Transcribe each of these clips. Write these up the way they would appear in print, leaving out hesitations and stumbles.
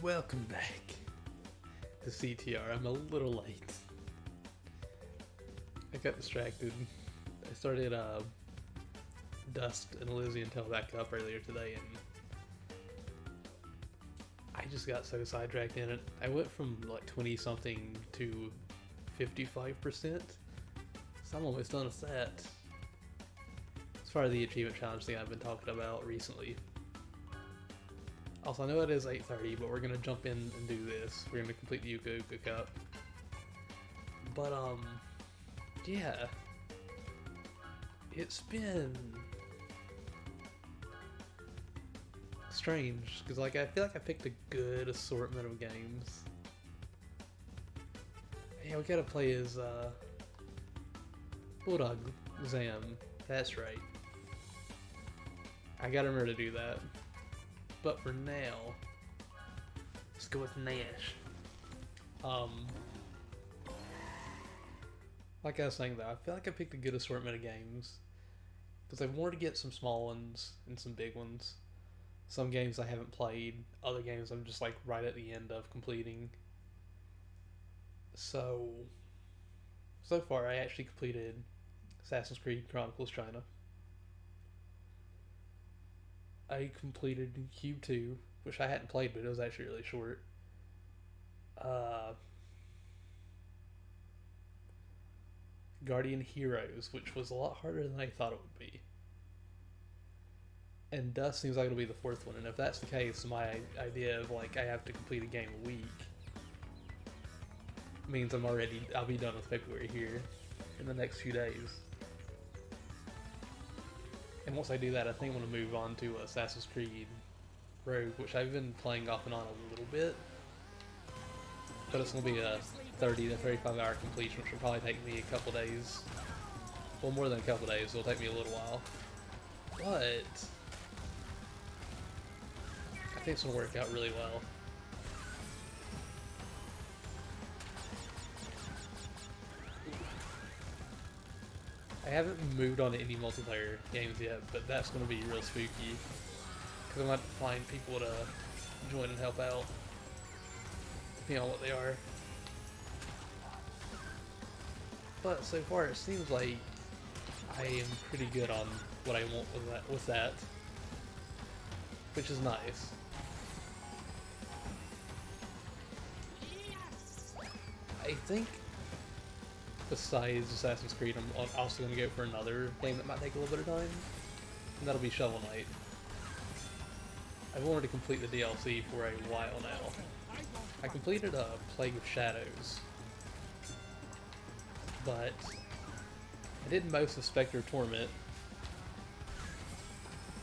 Welcome back to CTR. I'm a little late. I got distracted. I started Dust and Elysian Tale back up earlier today, and I just got so sidetracked in it. I went from like 20 something to 55%, so I'm almost done with that. As far as the achievement challenge thing I've been talking about recently. Also, I know it is 8:30, but we're gonna jump in and do this. We're gonna complete the Yuka Uka Cup. But, yeah. It's been strange, because, like, I feel like I picked a good assortment of games. Yeah, we gotta play as, Bulldog Zam. That's right. I gotta remember to do that. But for now, let's go with Nash. Like I was saying though, I feel like I picked a good assortment of games. Because I wanted to get some small ones and some big ones. Some games I haven't played, other games I'm just like right at the end of completing. So far I actually completed Assassin's Creed Chronicles China. I completed Cube 2, which I hadn't played, but it was actually really short. Guardian Heroes, which was a lot harder than I thought it would be. And Dust seems like it'll be the fourth one, and if that's the case, my idea of like I have to complete a game a week means I'll be done with February here in the next few days. And once I do that, I think I'm going to move on to Assassin's Creed Rogue, which I've been playing off and on a little bit. But it's going to be a 30 to 35 hour completion, which will probably take me a couple days. Well, more than a couple days, it'll take me a little while. But I think it's going to work out really well. I haven't moved on to any multiplayer games yet, but that's going to be real spooky. Because I might find people to join and help out, depending on what they are. But so far it seems like I am pretty good on what I want with that, which is nice. I think besides Assassin's Creed, I'm also going to go for another game that might take a little bit of time, and that'll be Shovel Knight. I've wanted to complete the DLC for a while now. I completed a Plague of Shadows, but I did most of Spectre of Torment.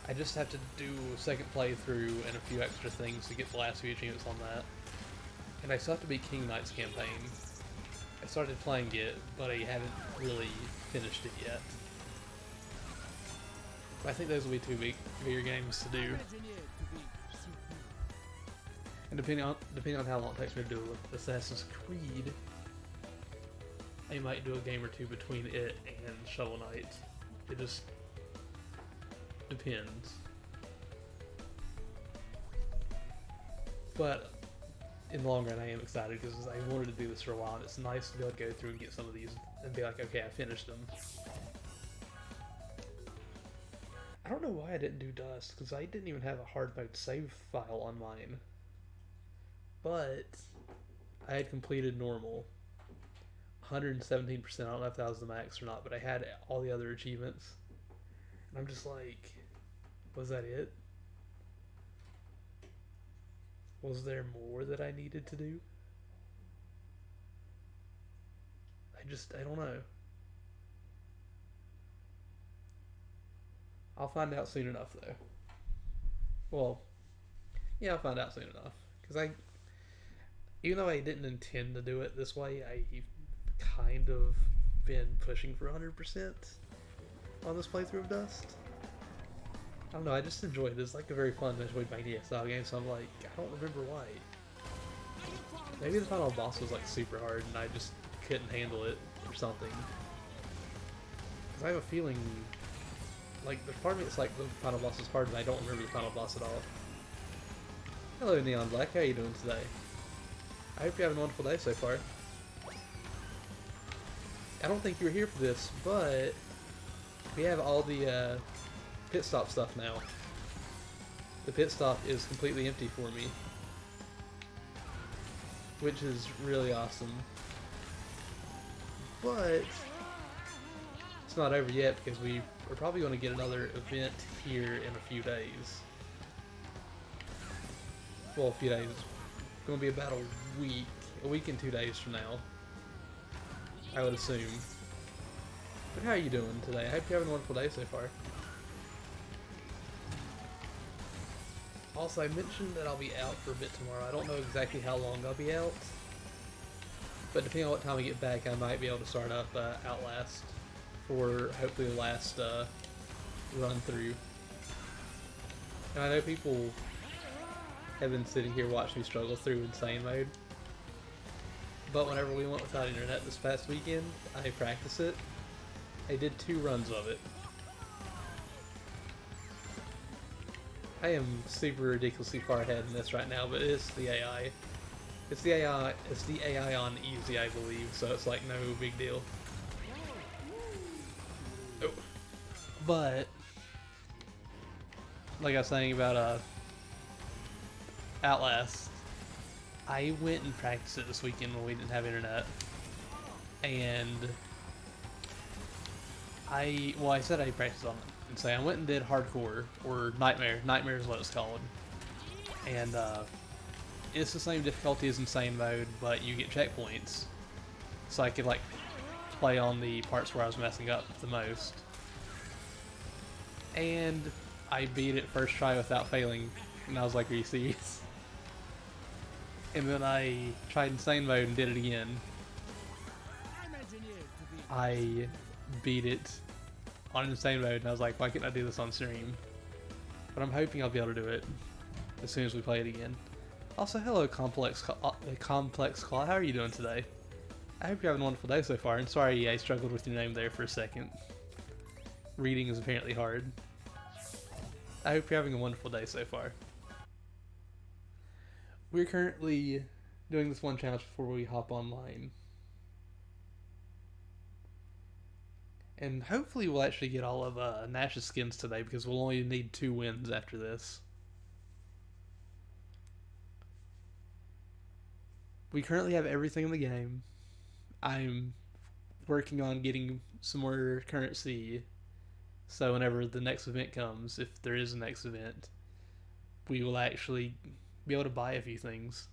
I just have to do a second playthrough and a few extra things to get the last few achievements on that. And I still have to beat King Knight's campaign. I started playing it, but I haven't really finished it yet. But I think those will be two bigger games to do. And depending on how long it takes me to do it with Assassin's Creed, I might do a game or two between it and Shovel Knight. It just depends. But in the long run, I am excited because I wanted to do this for a while, and it's nice to be able to go through and get some of these and be like, okay, I finished them. I don't know why I didn't do Dust, because I didn't even have a hard mode save file on mine. But I had completed normal. 117%, I don't know if that was the max or not, but I had all the other achievements. And I'm just like, was that it? Was there more that I needed to do? I don't know. I'll find out soon enough, though. Well, yeah, I'll find out soon enough. Because even though I didn't intend to do it this way, I've kind of been pushing for 100% on this playthrough of Dust. I don't know, I just enjoy it. It's like a very fun Metroidvania style game, so I'm like, I don't remember why. Maybe the final boss was like super hard and I just couldn't handle it or something. Because I have a feeling, like, there's part of me that's like the final boss is hard and I don't remember the final boss at all. Hello Neon Black, how are you doing today? I hope you're having a wonderful day so far. I don't think you were here for this, but we have all the pit stop stuff now. The pit stop is completely empty for me, which is really awesome. But it's not over yet because we're probably going to get another event here in a few days. Well, a few days. It's going to be about a week and 2 days from now, I would assume. But how are you doing today? I hope you're having a wonderful day so far. Also, I mentioned that I'll be out for a bit tomorrow. I don't know exactly how long I'll be out, but depending on what time I get back, I might be able to start up Outlast for hopefully the last run through. And I know people have been sitting here watching me struggle through Insane Mode, but whenever we went without internet this past weekend, I practiced it. I did 2 runs of it. I am super ridiculously far ahead in this right now, but it's the AI. It's the AI on easy, I believe, so it's like no big deal. Oh. But like I was saying about Outlast, I went and practiced it this weekend when we didn't have internet, and I said I practiced on it. And so I went and did hardcore, or nightmare. Nightmare is what it's called, and it's the same difficulty as Insane Mode, but you get checkpoints, so I could like play on the parts where I was messing up the most. And I beat it first try without failing, and I was like, are you serious? And then I tried Insane Mode and did it again. I beat it on Insane Mode, and I was like, why can't I do this on stream? But I'm hoping I'll be able to do it as soon as we play it again. Also, hello Complex Claw, how are you doing today? I hope you're having a wonderful day so far, and sorry I struggled with your name there for a second. Reading is apparently hard. I hope you're having a wonderful day so far. We're currently doing this one challenge before we hop online. And hopefully we'll actually get all of Nash's skins today, because we'll only need 2 wins after this. We currently have everything in the game. I'm working on getting some more currency, so whenever the next event comes, if there is a next event, we will actually be able to buy a few things.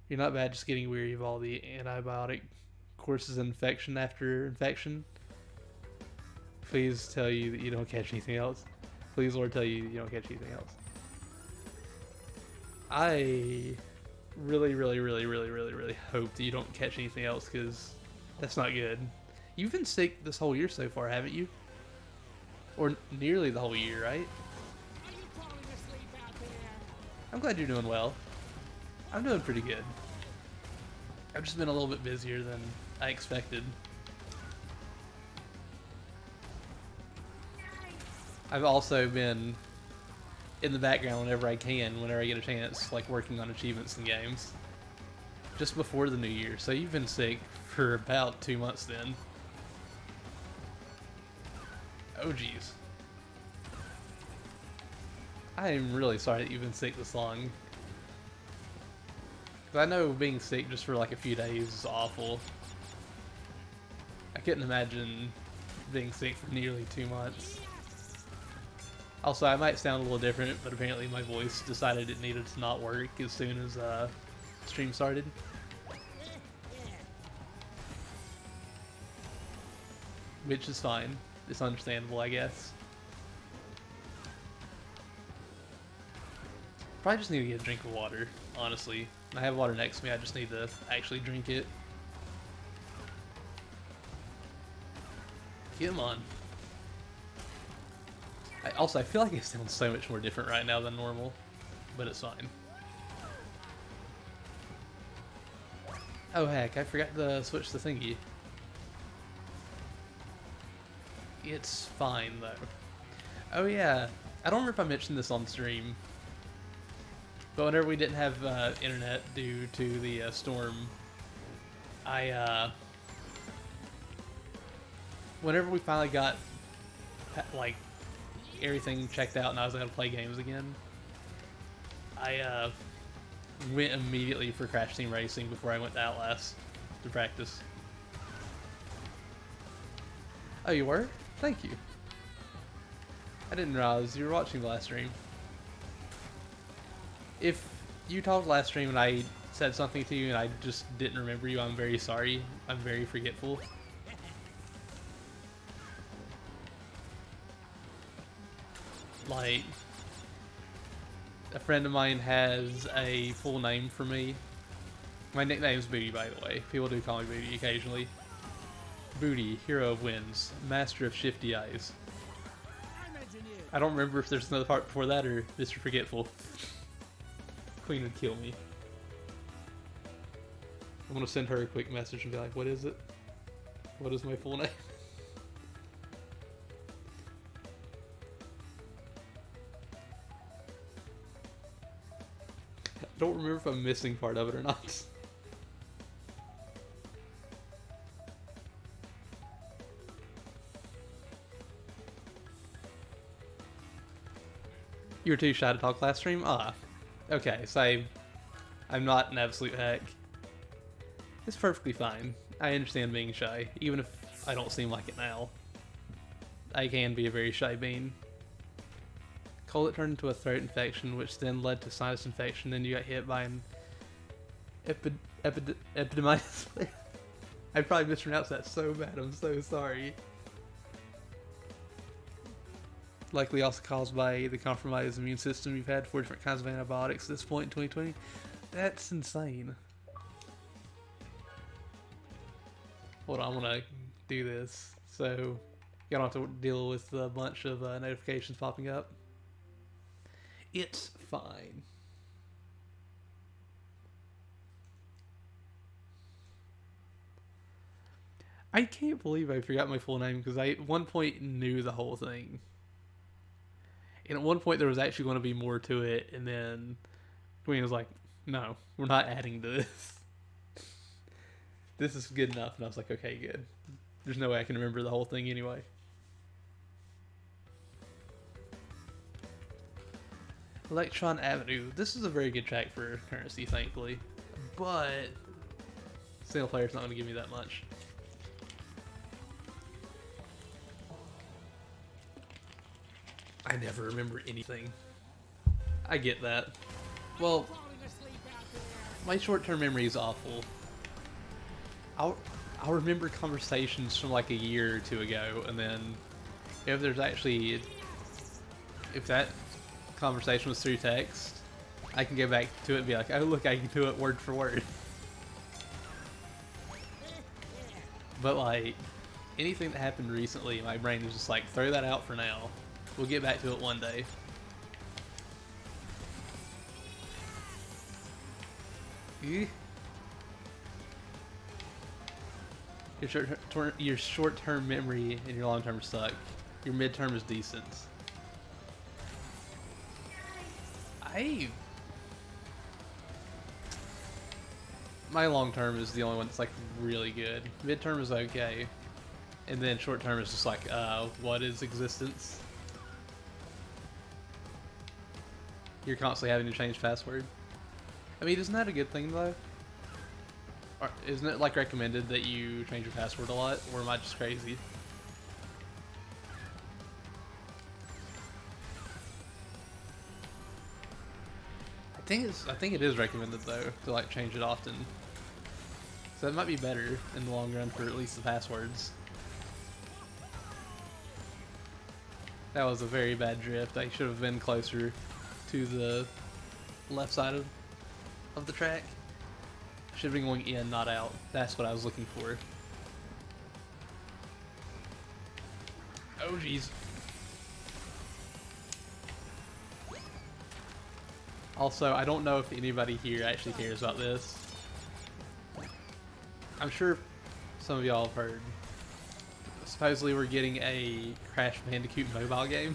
You're not bad, just getting weary of all the antibiotic courses of infection after infection. Please tell you that you don't catch anything else. Please, Lord, tell you don't catch anything else. I really hope that you don't catch anything else, because that's not good. You've been sick this whole year so far, haven't you? Or nearly the whole year, right? I'm glad you're doing well. I'm doing pretty good. I've just been a little bit busier than I expected. I've also been in the background whenever I can, whenever I get a chance, like working on achievements and games. Just before the new year, so you've been sick for about 2 months then. Oh geez. I am really sorry that you've been sick this long. Because I know being sick just for like a few days is awful. I couldn't imagine being sick for nearly 2 months. Also, I might sound a little different, but apparently my voice decided it needed to not work as soon as stream started. Which is fine. It's understandable, I guess. Probably just need to get a drink of water, honestly. I have water next to me, I just need to actually drink it. Come on. I feel like it sounds so much more different right now than normal, but it's fine. Oh heck, I forgot to switch the thingy. It's fine though. Oh yeah, I don't remember if I mentioned this on stream, but whenever we didn't have internet due to the storm, whenever we finally got like everything checked out and I was able to play games again, I went immediately for Crash Team Racing before I went to Outlast to practice. Oh, you were? Thank you. I didn't realize you were watching the last stream. If you talked last stream and I said something to you and I just didn't remember you, I'm very sorry. I'm very forgetful. Like, a friend of mine has a full name for me. My nickname's Booty, by the way. People do call me Booty occasionally. Booty, hero of winds, master of shifty eyes. I don't remember if there's another part before that or Mr. Forgetful. Queen would kill me. I'm gonna send her a quick message and be like, what is it? What is my full name? I don't remember if I'm missing part of it or not. You were too shy to talk last stream? Ah. Okay, so I'm not an absolute hack. It's perfectly fine. I understand being shy, even if I don't seem like it now. I can be a very shy bean. Cold, it turned into a throat infection, which then led to sinus infection, and you got hit by an epididymitis. I probably mispronounced that so bad, I'm so sorry. Likely also caused by the compromised immune system. You've had 4 different kinds of antibiotics at this point in 2020. That's insane. Hold on, I'm gonna do this so you don't have to deal with a bunch of notifications popping up. It's fine. I can't believe I forgot my full name because I at one point knew the whole thing. And at one point there was actually going to be more to it, and then Queen was like, no, we're not adding to this. This is good enough. And I was like, okay, good. There's no way I can remember the whole thing anyway. Electron Avenue. This is a very good track for currency, thankfully. But single player's not going to give me that much. I never remember anything. I get that. Well, my short-term memory is awful. I'll remember conversations from like a year or two ago, and then if there's actually, if that conversation was through text, I can go back to it and be like, oh look, I can do it word for word. But like, anything that happened recently, my brain is just like, throw that out for now. We'll get back to it one day. Your short-term memory and your long-term suck. Your mid-term is decent. My long-term is the only one that's like really good. Mid-term is okay. And then short-term is just like, what is existence? You're constantly having to change password. I mean, isn't that a good thing though? Or isn't it like recommended that you change your password a lot, or am I just crazy? I think it is recommended though to like change it often. So that might be better in the long run for at least the passwords. That was a very bad drift. I should have been closer to the left side of the track. Should have been going in, not out. That's what I was looking for. Oh jeez. Also, I don't know if anybody here actually cares about this. I'm sure some of y'all have heard. Supposedly we're getting a Crash Bandicoot mobile game.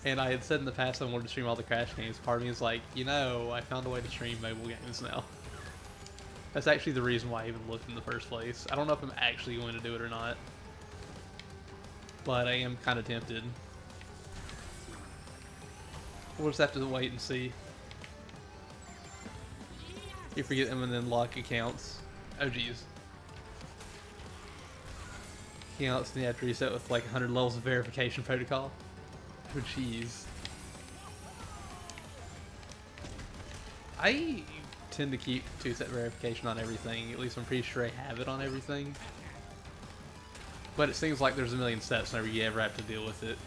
And I had said in the past I wanted to stream all the Crash games. Part of me is like, you know, I found a way to stream mobile games now. That's actually the reason why I even looked in the first place. I don't know if I'm actually going to do it or not, but I am kind of tempted. We'll just have to wait and see. You forget them and then lock accounts. Oh geez. Accounts and you have to reset with like 100 levels of verification protocol. Oh jeez. I tend to keep two-step verification on everything. At least I'm pretty sure I have it on everything. But it seems like there's a million steps whenever you ever have to deal with it.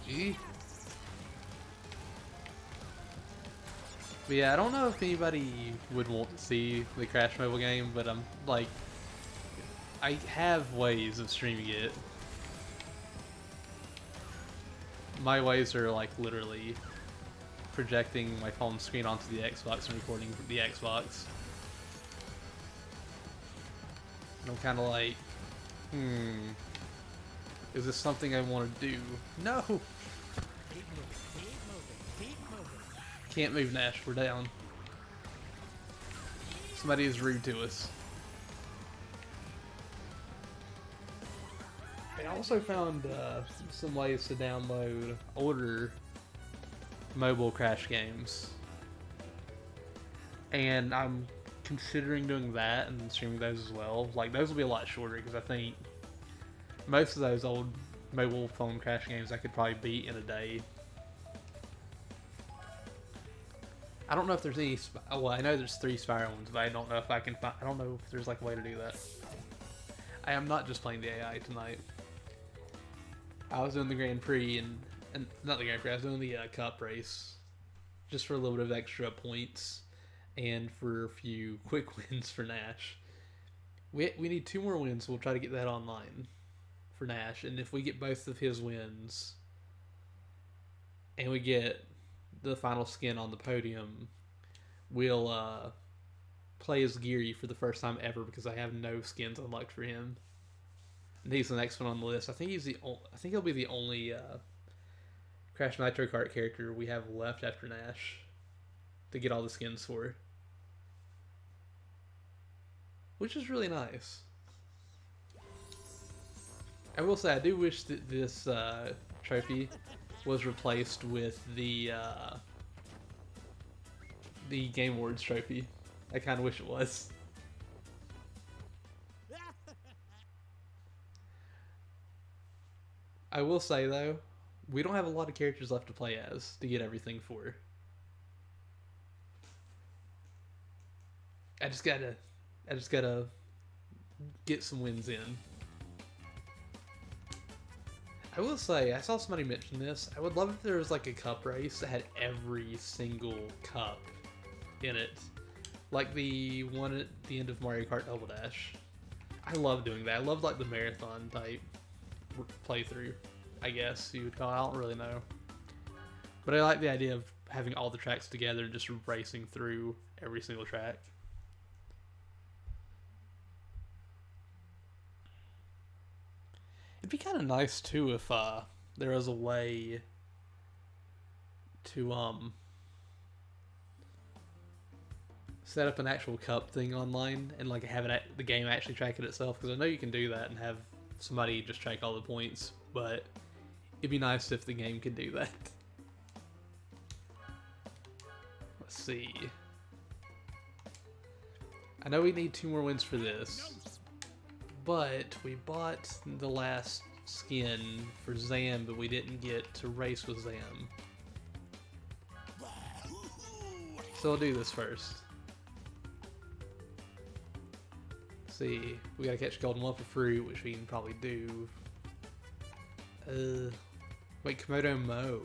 Gee. But yeah, I don't know if anybody would want to see the Crash mobile game, but I'm like, I have ways of streaming it. My ways are like literally projecting my phone screen onto the Xbox and recording the Xbox. And I'm kind of like, is this something I want to do? No! Can't move, Nash. We're down. Somebody is rude to us. I also found some ways to download older mobile Crash games. And I'm considering doing that and streaming those as well. Like, those will be a lot shorter because I think most of those old mobile phone Crash games I could probably beat in a day. I don't know if there's any. Well, I know there's 3 Spyro ones, but I don't know if I can find. I don't know if there's like a way to do that. I am not just playing the AI tonight. I was doing the Grand Prix and not the Grand Prix. I was doing the Cup race, just for a little bit of extra points, and for a few quick wins for Nash. We need 2 more wins. So we'll try to get that online for Nash, and if we get both of his wins, and we get the final skin on the podium, we'll play as Geary for the first time ever because I have no skins unlocked for him. And he's the next one on the list. I think he'll be the only Crash Nitro Kart character we have left after Nash to get all the skins for, which is really nice. I will say I do wish that this trophy was replaced with the Game Awards trophy. I kind of wish it was. I will say though, we don't have a lot of characters left to play as to get everything for. I just gotta get some wins in. I will say, I saw somebody mention this. I would love if there was like a cup race that had every single cup in it. Like the one at the end of Mario Kart Double Dash. I love doing that. I love like the marathon type playthrough, I guess you would call it. I don't really know. But I like the idea of having all the tracks together and just racing through every single track. It'd be kind of nice too if there was a way to set up an actual cup thing online and like have it the game actually track it itself, because I know you can do that and have somebody just track all the points, but it'd be nice if the game could do that. Let's see. I know we need 2 more wins for this, but we bought the last skin for Zam, but we didn't get to race with Zam. So I'll do this first. Let's see, we gotta catch Golden Lump of Fruit, which we can probably do. Wait, Komodo Mo.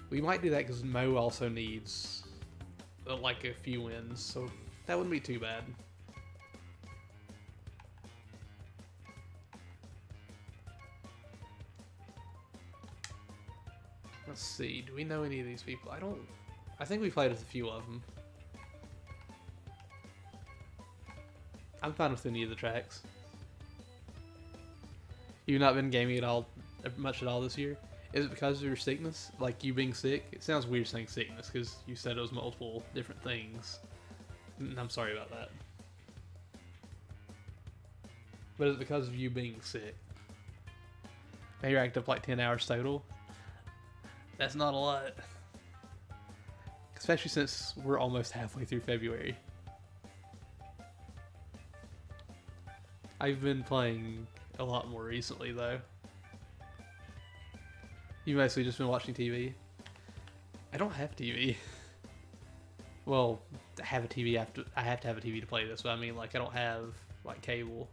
We might do that because Mo also needs like a few wins, so that wouldn't be too bad. Let's see, do we know any of these people? I think we played with a few of them. I'm fine with any of the tracks. You've not been gaming at all, much at all this year? Is it because of your sickness? Like you being sick? It sounds weird saying sickness because you said it was multiple different things. And I'm sorry about that. But is it because of you being sick? Now you're active like 10 hours total? That's not a lot. Especially since we're almost halfway through February. I've been playing a lot more recently though. You mostly just been watching TV? I don't have TV. Well, I have a TV. I have to have a TV to play this, but I mean, like, I don't have like cable.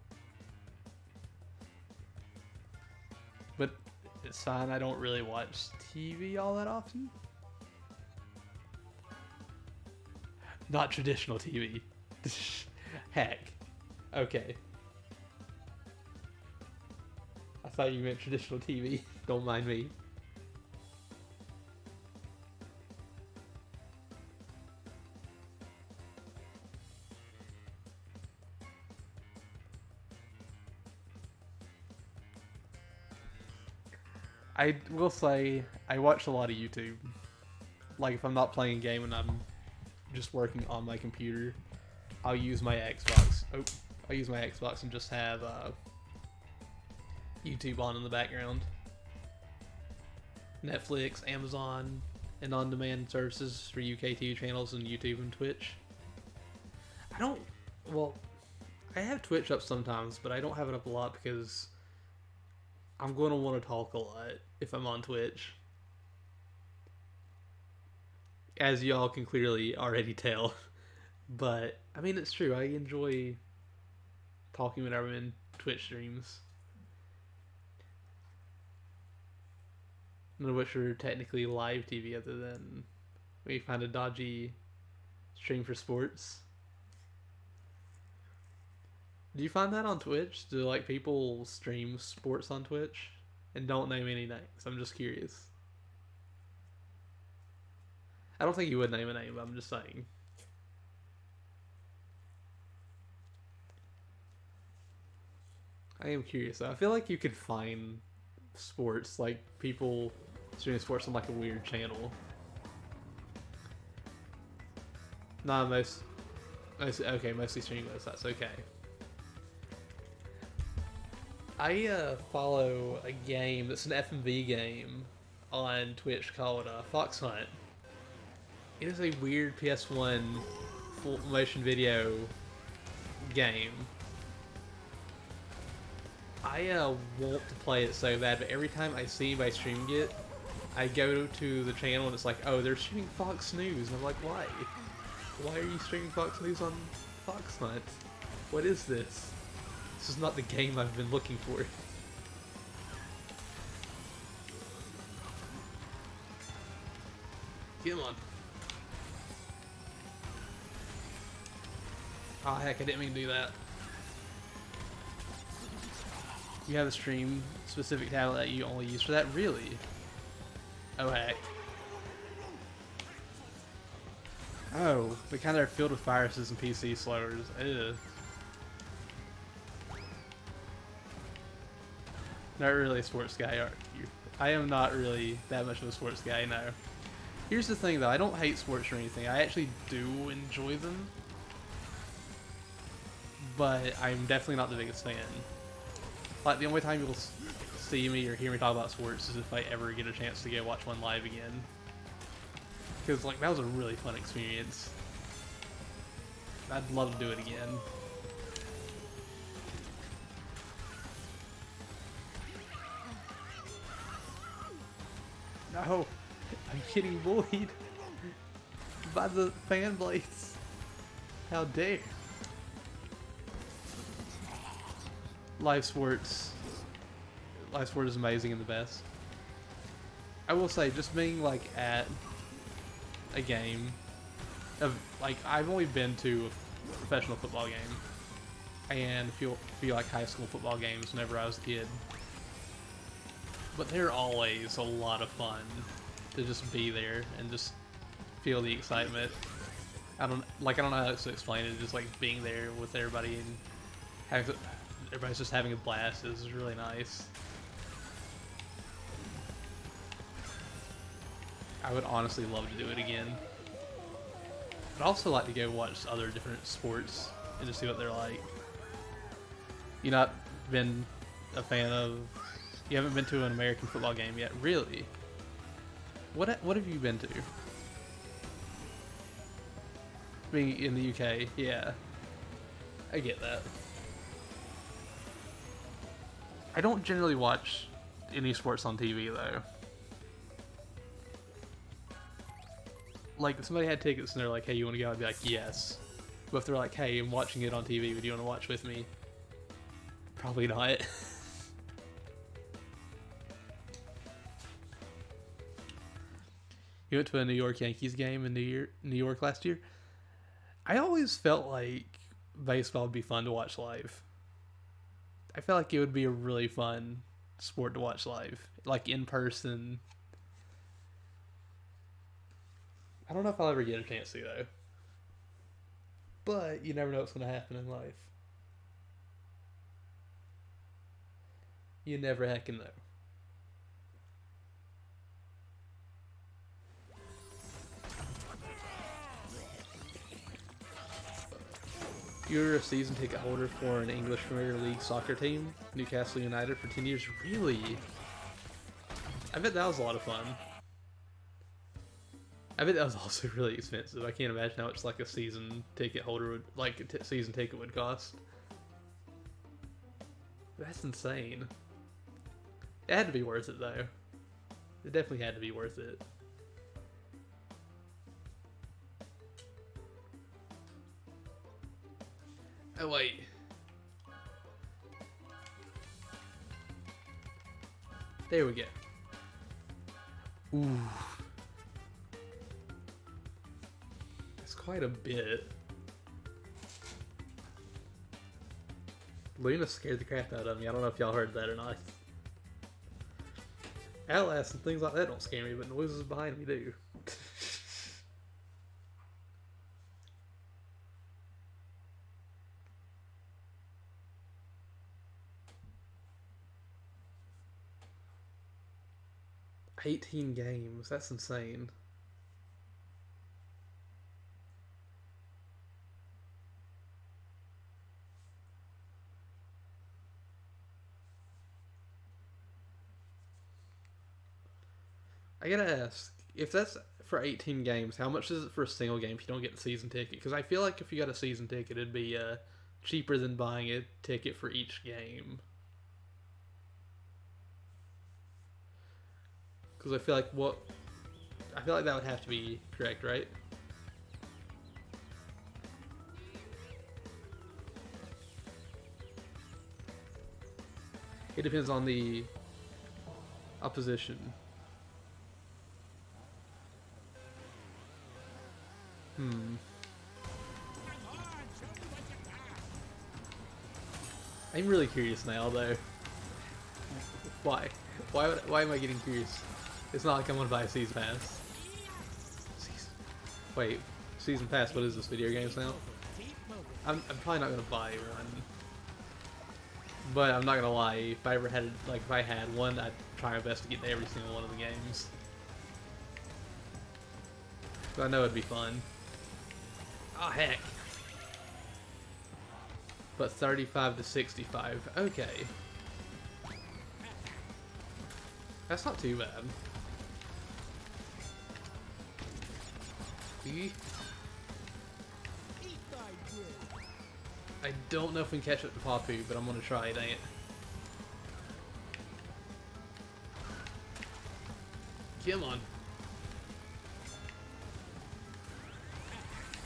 But it's fine. I don't really watch TV all that often. Not traditional TV. Heck. Okay. I thought you meant traditional TV. Don't mind me. I will say, I watch a lot of YouTube. Like, if I'm not playing a game and I'm just working on my computer, I'll use my Xbox. Oh, I'll use my Xbox and just have YouTube on in the background. Netflix, Amazon, and on-demand services for UK TV channels and YouTube and Twitch. I have Twitch up sometimes, but I don't have it up a lot because I'm going to want to talk a lot if I'm on Twitch. As y'all can clearly already tell. But, I mean, it's true. I enjoy talking whenever I'm in Twitch streams. None of which are technically live TV other than we find a dodgy stream for sports. Do you find that on Twitch? Do like people stream sports on Twitch? And don't name any names. I'm just curious. I don't think you would name a name, but I'm just saying. I am curious though. I feel like you could find sports, like people streaming sports on like a weird channel. Nah, mostly stream those, that's okay. I follow a game that's an FMV game on Twitch called Fox Hunt. It is a weird PS1 full motion video game. I want to play it so bad, but every time I see anybody streaming it, I go to the channel and it's like, oh, they're streaming Fox News. And I'm like, why? Why are you streaming Fox News on Fox Hunt? What is this? This is not the game I've been looking for. Come on. Oh heck, I didn't mean to do that. You have a stream specific tablet that you only use for that? Really? Oh heck. Oh, the kind that are filled with viruses and PC slowers. Ew. Not really a sports guy, are you? I am not really that much of a sports guy, no. Here's the thing though, I don't hate sports or anything. I actually do enjoy them. But I'm definitely not the biggest fan. Like, the only time you'll see me or hear me talk about sports is if I ever get a chance to go watch one live again. Because, like, that was a really fun experience. I'd love to do it again. No! I'm getting bullied by the fan blades. How dare! Live sport is amazing and the best. I will say, just being like at a game of like, I've only been to a professional football game and feel like high school football games whenever I was a kid, but they're always a lot of fun to just be there and just feel the excitement. I don't know how else to explain it, just like being there with everybody and everybody's just having a blast. This is really nice. I would honestly love to do it again. I'd also like to go watch other different sports and just see what they're like. You not been a fan of... You haven't been to an American football game yet? Really? What have you been to? Being in the UK, yeah. I get that. I don't generally watch any sports on TV though. Like, if somebody had tickets and they're like, hey, you want to go? I'd be like, yes. But if they're like, hey, I'm watching it on TV, would you want to watch with me? Probably not. You went to a New York Yankees game in New York last year? I always felt like baseball would be fun to watch live. I felt like it would be a really fun sport to watch live. Like, in person. I don't know if I'll ever get a chance to, though. But you never know what's going to happen in life. You never heckin' know. You're a season ticket holder for an English Premier League soccer team, Newcastle United, for 10 years. Really? I bet that was a lot of fun. I bet that was also really expensive. I can't imagine how much like a season ticket holder would, like a season ticket would cost. That's insane. It had to be worth it though. It definitely had to be worth it. Oh wait. There we go. Ooh. That's quite a bit. Luna scared the crap out of me. I don't know if y'all heard that or not. Outlast and things like that don't scare me, but noises behind me do. $18 games, that's insane. I gotta ask, if that's for 18 games, how much is it for a single game if you don't get the season ticket? Because I feel like if you got a season ticket, it'd be cheaper than buying a ticket for each game. Because I feel like that would have to be correct, right? It depends on the opposition. I'm really curious now, though. Why? Why am I getting curious? It's not like I'm gonna buy a season pass. Wait, season pass? What is this? Video games now? I'm probably not gonna buy one. But I'm not gonna lie. If I ever had if I had one, I'd try my best to get every single one of the games. But I know it'd be fun. Oh heck! But 35 to 65. Okay. That's not too bad. I don't know if we can catch up to Papu, but I'm gonna try it, ain't it? Come on.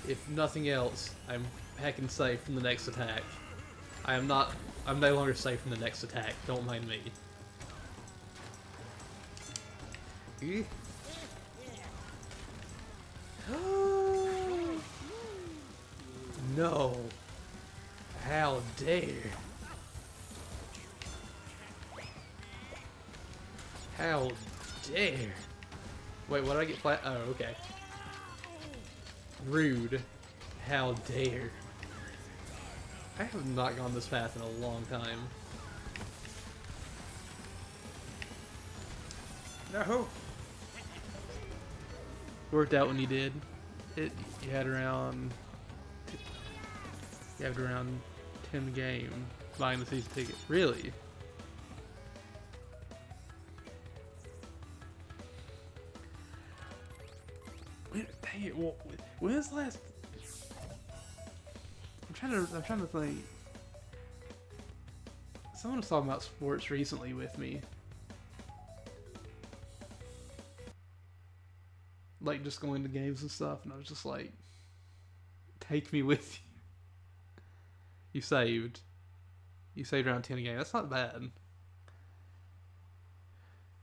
If nothing else, I'm heckin' safe from the next attack. I'm no longer safe from the next attack, don't mind me. No. How dare. How dare. Wait, what did I get flat? Oh, okay. Rude. How dare. I have not gone this path in a long time. No! Worked out when you did. You had around 10 game buying the season ticket. Really? Dang it! Well, when's the last? I'm trying to think. Someone was talking about sports recently with me. Like just going to games and stuff, and I was just like, take me with you. You saved. You saved around 10 a game. That's not bad.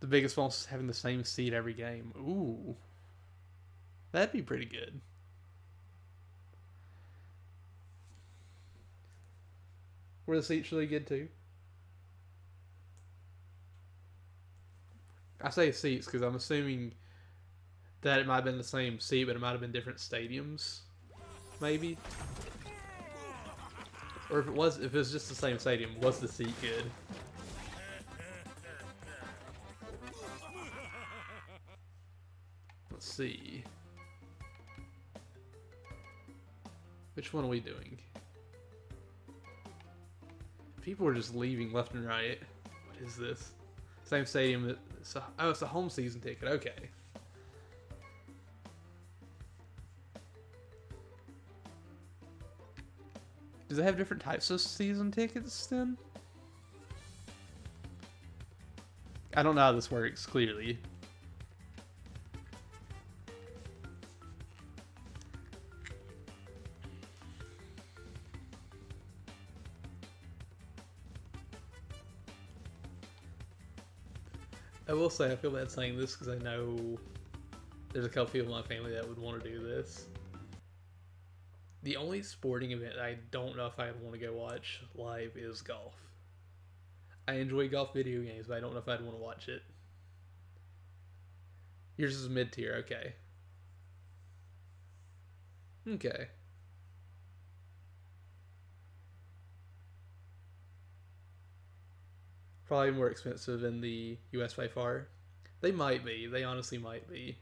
The biggest one is having the same seat every game. Ooh. That'd be pretty good. Were the seats really good too? I say seats because I'm assuming that it might have been the same seat, but it might have been different stadiums. Maybe. Or if it was just the same stadium, was the seat good? Let's see. Which one are we doing? People are just leaving left and right. What is this? Same stadium. Oh, it's a home season ticket. Okay. Does it have different types of season tickets then? I don't know how this works, clearly. I will say I feel bad saying this because I know there's a couple people in my family that would want to do this. The only sporting event I don't know if I'd want to go watch live is golf. I enjoy golf video games, but I don't know if I'd want to watch it. Yours is mid-tier, okay. Okay. Probably more expensive than the US by far. They might be. They honestly might be.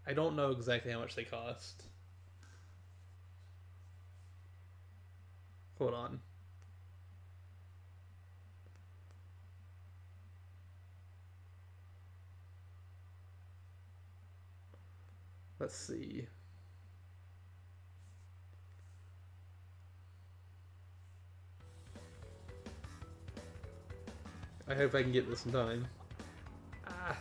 I don't know exactly how much they cost. Hold on. Let's see. I hope I can get this in time. Ah.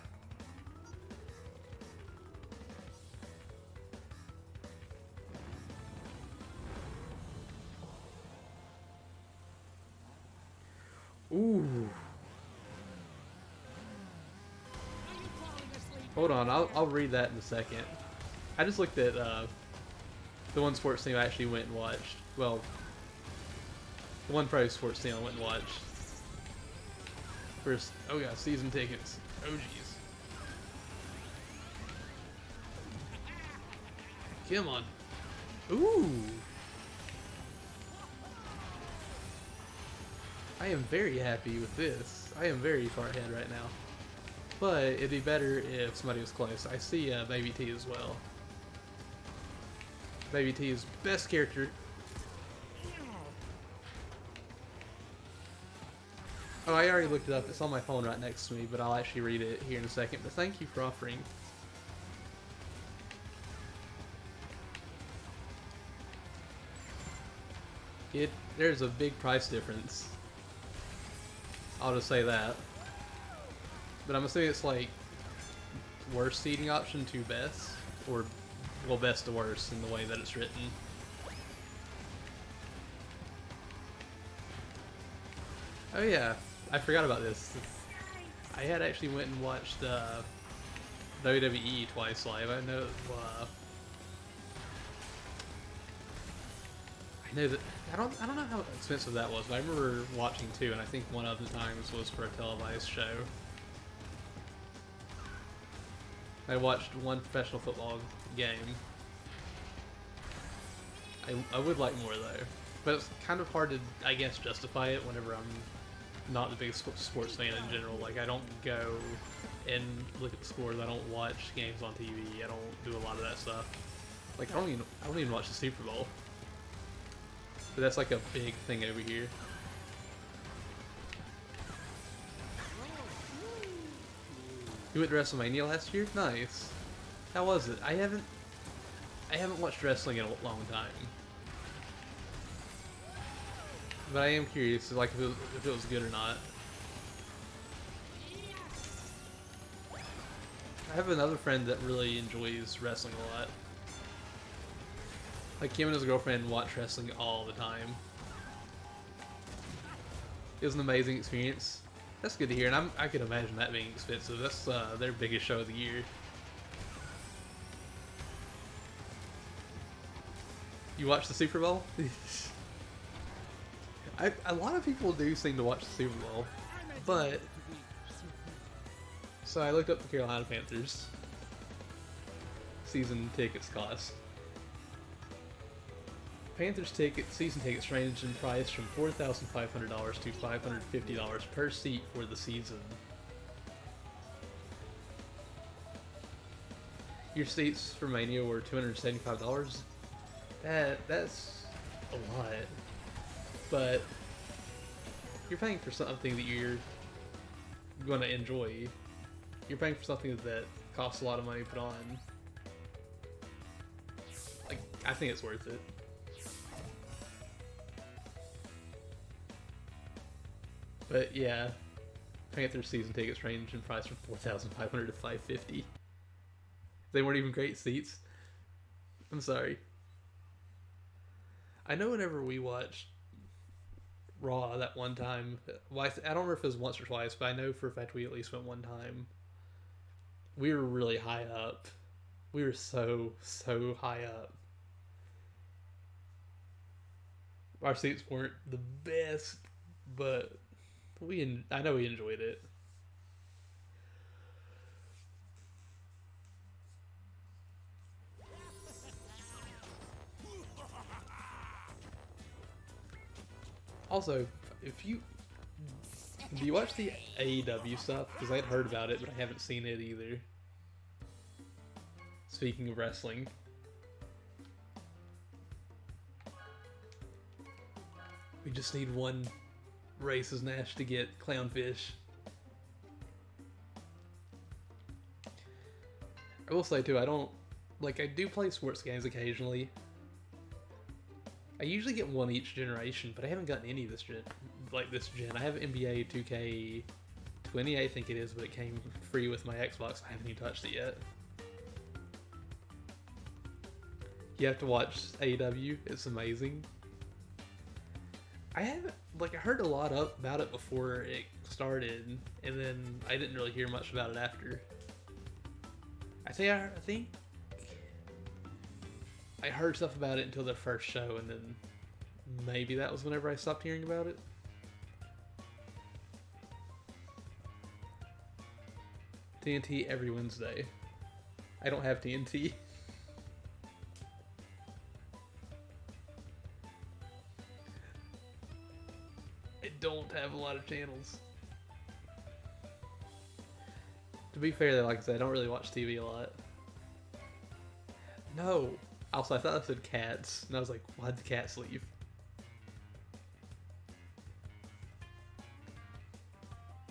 Ooh. Hold on, I'll read that in a second. I just looked at the one sports team I actually went and watched. Well, the one pro sports team I went and watched. First, oh yeah, season tickets. Oh jeez. Come on. Ooh. I am very happy with this. I am very far ahead right now. But it'd be better if somebody was close. I see Baby T as well. Baby T is best character. Oh, I already looked it up. It's on my phone right next to me, but I'll actually read it here in a second. But thank you for offering. There's a big price difference. I'll just say that. But I'm assuming it's like worst seating option to best, or well, best to worst in the way that it's written. Oh yeah, I forgot about this. I had actually went and watched WWE twice live. I know that I don't know how expensive that was, but I remember watching two, and I think one of the times was for a televised show. I watched one professional football game. I would like more though. But it's kind of hard to, I guess, justify it whenever I'm not the biggest sports fan in general. Like, I don't go and look at the scores. I don't watch games on TV. I don't do a lot of that stuff. Like, I don't even watch the Super Bowl. But that's like a big thing over here. You went to WrestleMania last year? Nice. How was it? I haven't watched wrestling in a long time. But I am curious, like, if it was good or not. I have another friend that really enjoys wrestling a lot. Like, him and his girlfriend watch wrestling all the time. It was an amazing experience. That's good to hear, and I could imagine that being expensive. That's their biggest show of the year. You watch the Super Bowl? A lot of people do seem to watch the Super Bowl, but... So I looked up the Carolina Panthers season tickets cost. Panthers season tickets range in price from $4,500 to $550 per seat for the season. Your seats for Mania were $275. That's a lot, but you're paying for something that you're going to enjoy. You're paying for something that costs a lot of money to put on. Like, I think it's worth it. But yeah, Panthers season tickets range in price from $4,500 to $550. They weren't even great seats. I'm sorry. I know whenever we watched Raw that one time, well, I don't remember if it was once or twice, but I know for a fact we at least went one time. We were really high up. We were so high up. Our seats weren't the best, but I know we enjoyed it. Also, do you watch the AEW stuff? Because I'd heard about it, but I haven't seen it either. Speaking of wrestling. We just need one race Nash to get Clownfish. I will say too, I do play sports games occasionally. I usually get one each generation, but I haven't gotten any this gen. I have NBA 2K20, I think it is, but it came free with my Xbox. I haven't even touched it yet. You have to watch AEW. It's amazing. I heard a lot about it before it started, and then I didn't really hear much about it after. I think I heard stuff about it until the first show, and then maybe that was whenever I stopped hearing about it. TNT every Wednesday. I don't have TNT. I don't have a lot of channels. To be fair though, like I said, I don't really watch TV a lot. No. Also, I thought I said cats, and I was like, why'd the cats leave?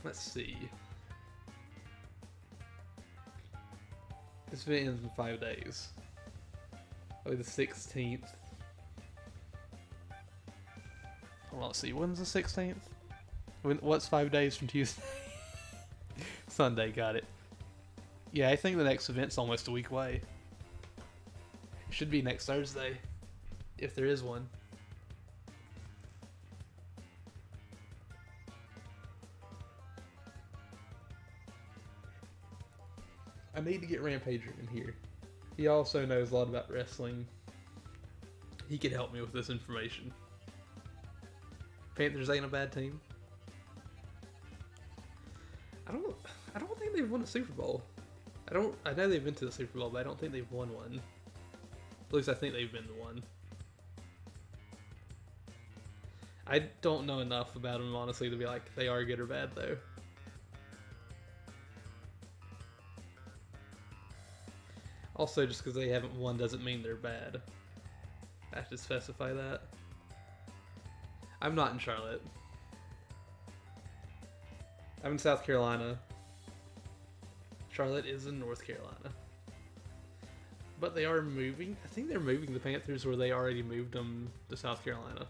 Let's see. This video ends in 5 days. Oh, the 16th. Well, let's see. When's the 16th? What's 5 days from Tuesday? Sunday, got it. Yeah, I think the next event's almost a week away. It should be next Thursday, if there is one. I need to get Rampager in here. He also knows a lot about wrestling. He could help me with this information. Panthers ain't a bad team. I don't think they've won a Super Bowl. I know they've been to the Super Bowl, but I don't think they've won one. At least I think they've been to one. I don't know enough about them, honestly, to be like, they are good or bad, though. Also, just because they haven't won doesn't mean they're bad. I have to specify that. I'm not in Charlotte. I'm in South Carolina. Charlotte is in North Carolina. But they are moving. I think they're moving the Panthers where they already moved them to South Carolina.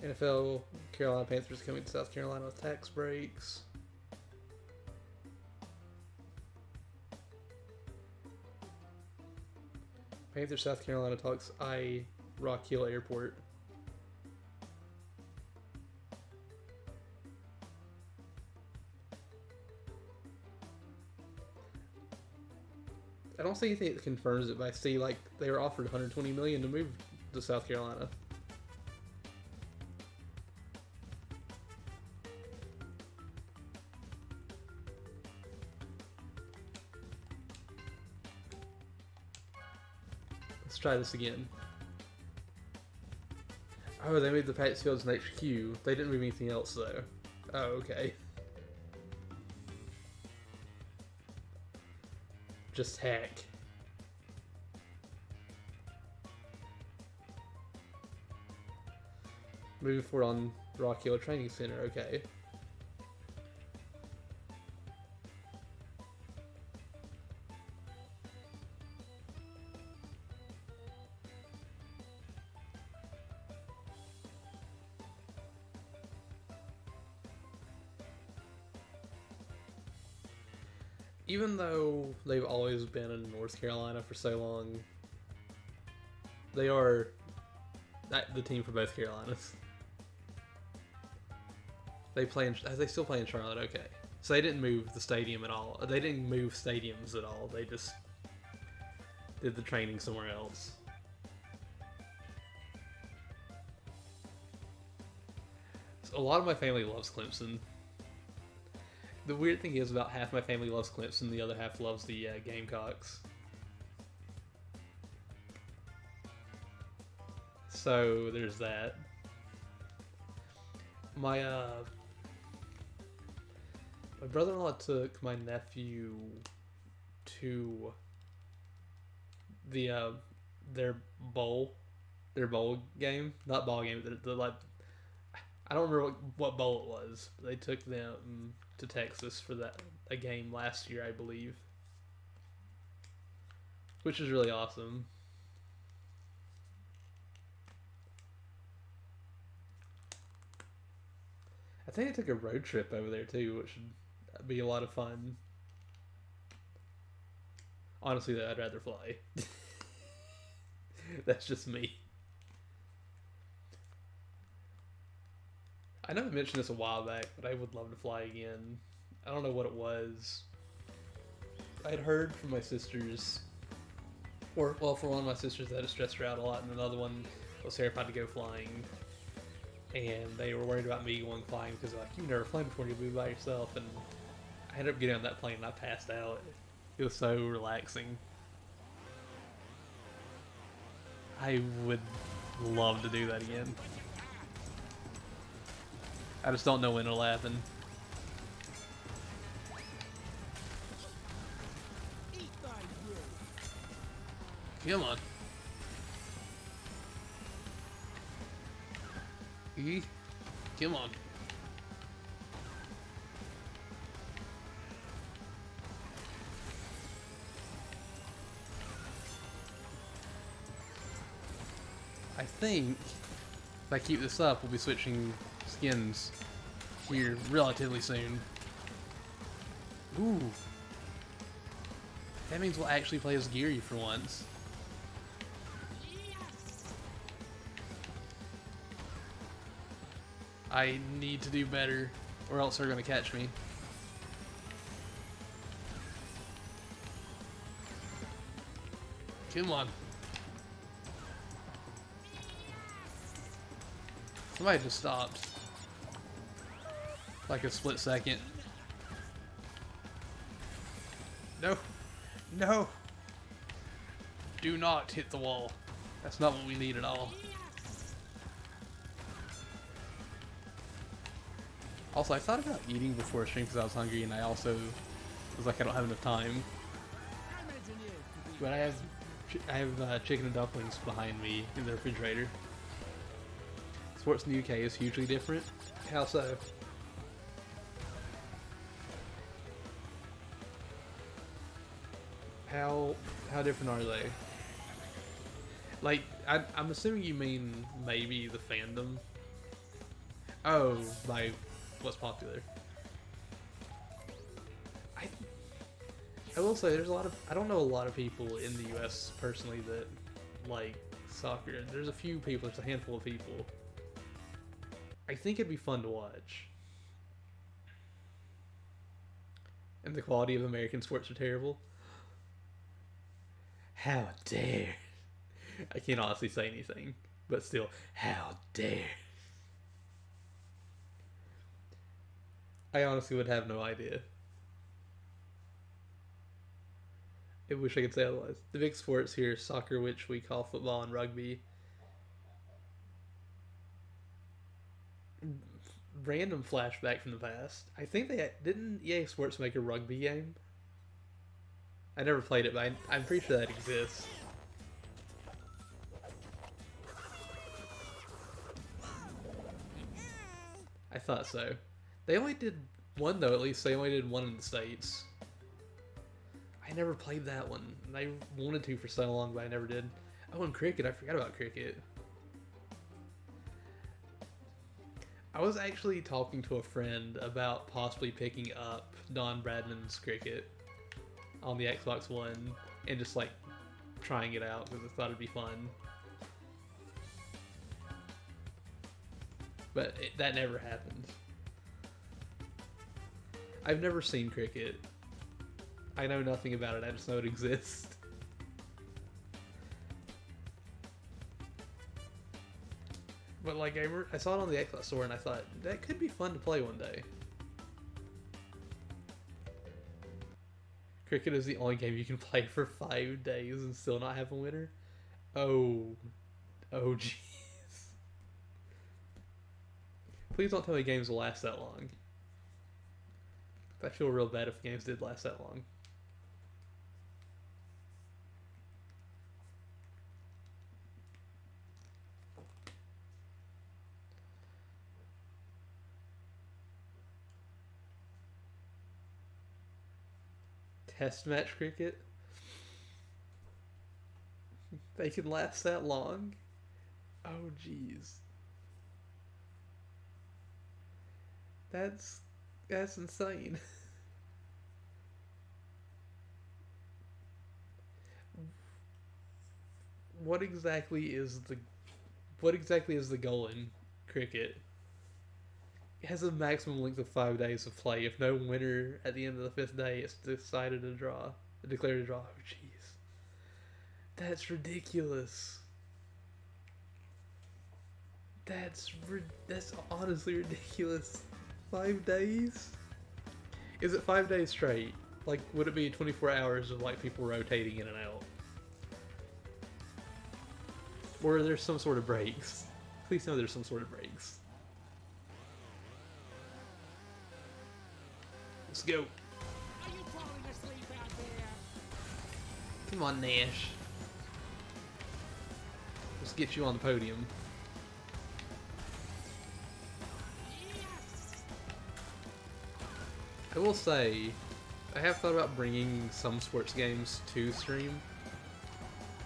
NFL Carolina Panthers coming to South Carolina with tax breaks. Panthers South Carolina talks Rock Hill Airport. I don't see anything that confirms it, but I see like they were offered $120 million to move to South Carolina. Let's try this again. Oh, they made the Pats Fields an HQ. They didn't move anything else though. Oh, okay. Just heck. Moving forward on Rock Hill Training Center, okay. Even though they've always been in North Carolina for so long, they are the team for both Carolinas. They still play in Charlotte, okay. So they didn't move the stadium at all. They didn't move stadiums at all. They just did the training somewhere else. So a lot of my family loves Clemson. The weird thing is about half my family loves Clemson, the other half loves the Gamecocks. So there's that. My brother-in-law took my nephew to the their bowl game, not ball game. The like, I don't remember what bowl it was. But they took them to Texas for a game last year, I believe, which is really awesome. I think I took a road trip over there too, which should be a lot of fun. Honestly, though, I'd rather fly. That's just me. I know I mentioned this a while back, but I would love to fly again. I don't know what it was. I'd heard from my sisters, for one of my sisters that it stressed her out a lot, and another one was terrified to go flying. And they were worried about me going flying because they're like, you've never flown before, you'll be by yourself. And I ended up getting on that plane and I passed out. It was so relaxing. I would love to do that again. I just don't know when it'll happen. Come on. Come on. I think if I keep this up, we'll be switching skins here relatively soon. Ooh. That means we'll actually play as Geary for once. I need to do better, or else they're going to catch me. Come on. Somebody just stopped. Like a split second. No. No. Do not hit the wall. That's not what we need at all. Also, I thought about eating before stream because I was hungry, and I also was like, I don't have enough time. But I have chicken and dumplings behind me in the refrigerator. Sports in the UK is hugely different. How so? How different are they? Like, I'm assuming you mean maybe the fandom. Oh, by what's popular. I will say there's a lot of, I don't know a lot of people in the US personally that like soccer. There's a few people, there's a handful of people. I think it'd be fun to watch. And the quality of American sports are terrible. How dare. I can't honestly say anything, but still, how dare. I honestly would have no idea. I wish I could say otherwise. The big sports here are soccer, which we call football, and rugby. Random flashback from the past. I think they didn't EA Sports make a rugby game. I never played it, but I'm pretty sure that exists. I thought so. They only did one though, at least they only did one in the States. I never played that one. I wanted to for so long, but I never did. Oh, and cricket. I forgot about cricket. I was actually talking to a friend about possibly picking up Don Bradman's cricket on the Xbox One and just like trying it out because I thought it'd be fun. But that never happened. I've never seen cricket. I know nothing about it, I just know it exists. But like, I saw it on the Xbox store and I thought, that could be fun to play one day. Cricket is the only game you can play for 5 days and still not have a winner? Oh jeez. Please don't tell me games will last that long. I feel real bad if games did last that long. Test match cricket? They can last that long? Oh jeez. That's insane. What exactly is the goal in cricket? It has a maximum length of 5 days of play. If no winner at the end of the 5th day, it's declared a draw. Oh jeez. That's ridiculous. That's honestly ridiculous. 5 days? Is it 5 days straight? Like, would it be 24 hours of like people rotating in and out? Or are there some sort of breaks? Please know there's some sort of breaks. Let's go. Are you falling asleep out there? Come on, Nash. Let's get you on the podium. Yes! I will say, I have thought about bringing some sports games to stream.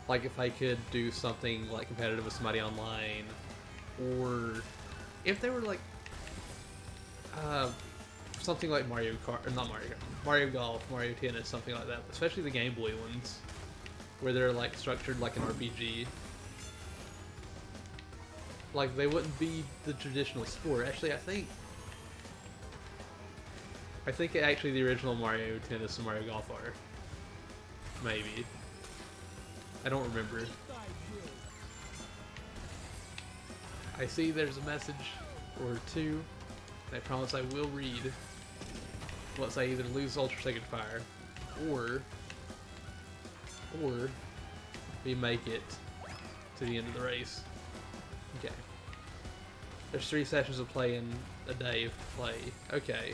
Like if I could do something like competitive with somebody online, or if they were like something like Mario Kart, or not Mario Kart, Mario Golf, Mario Tennis, something like that. Especially the Game Boy ones, where they're like structured like an RPG. Like they wouldn't be the traditional sport. Actually, I think actually the original Mario Tennis and Mario Golf are. Maybe. I don't remember. I see there's a message or two. And I promise I will read once I either lose Ultra Sacred Fire or we make it to the end of the race. Okay. There's 3 sessions of play in a day of play. Okay.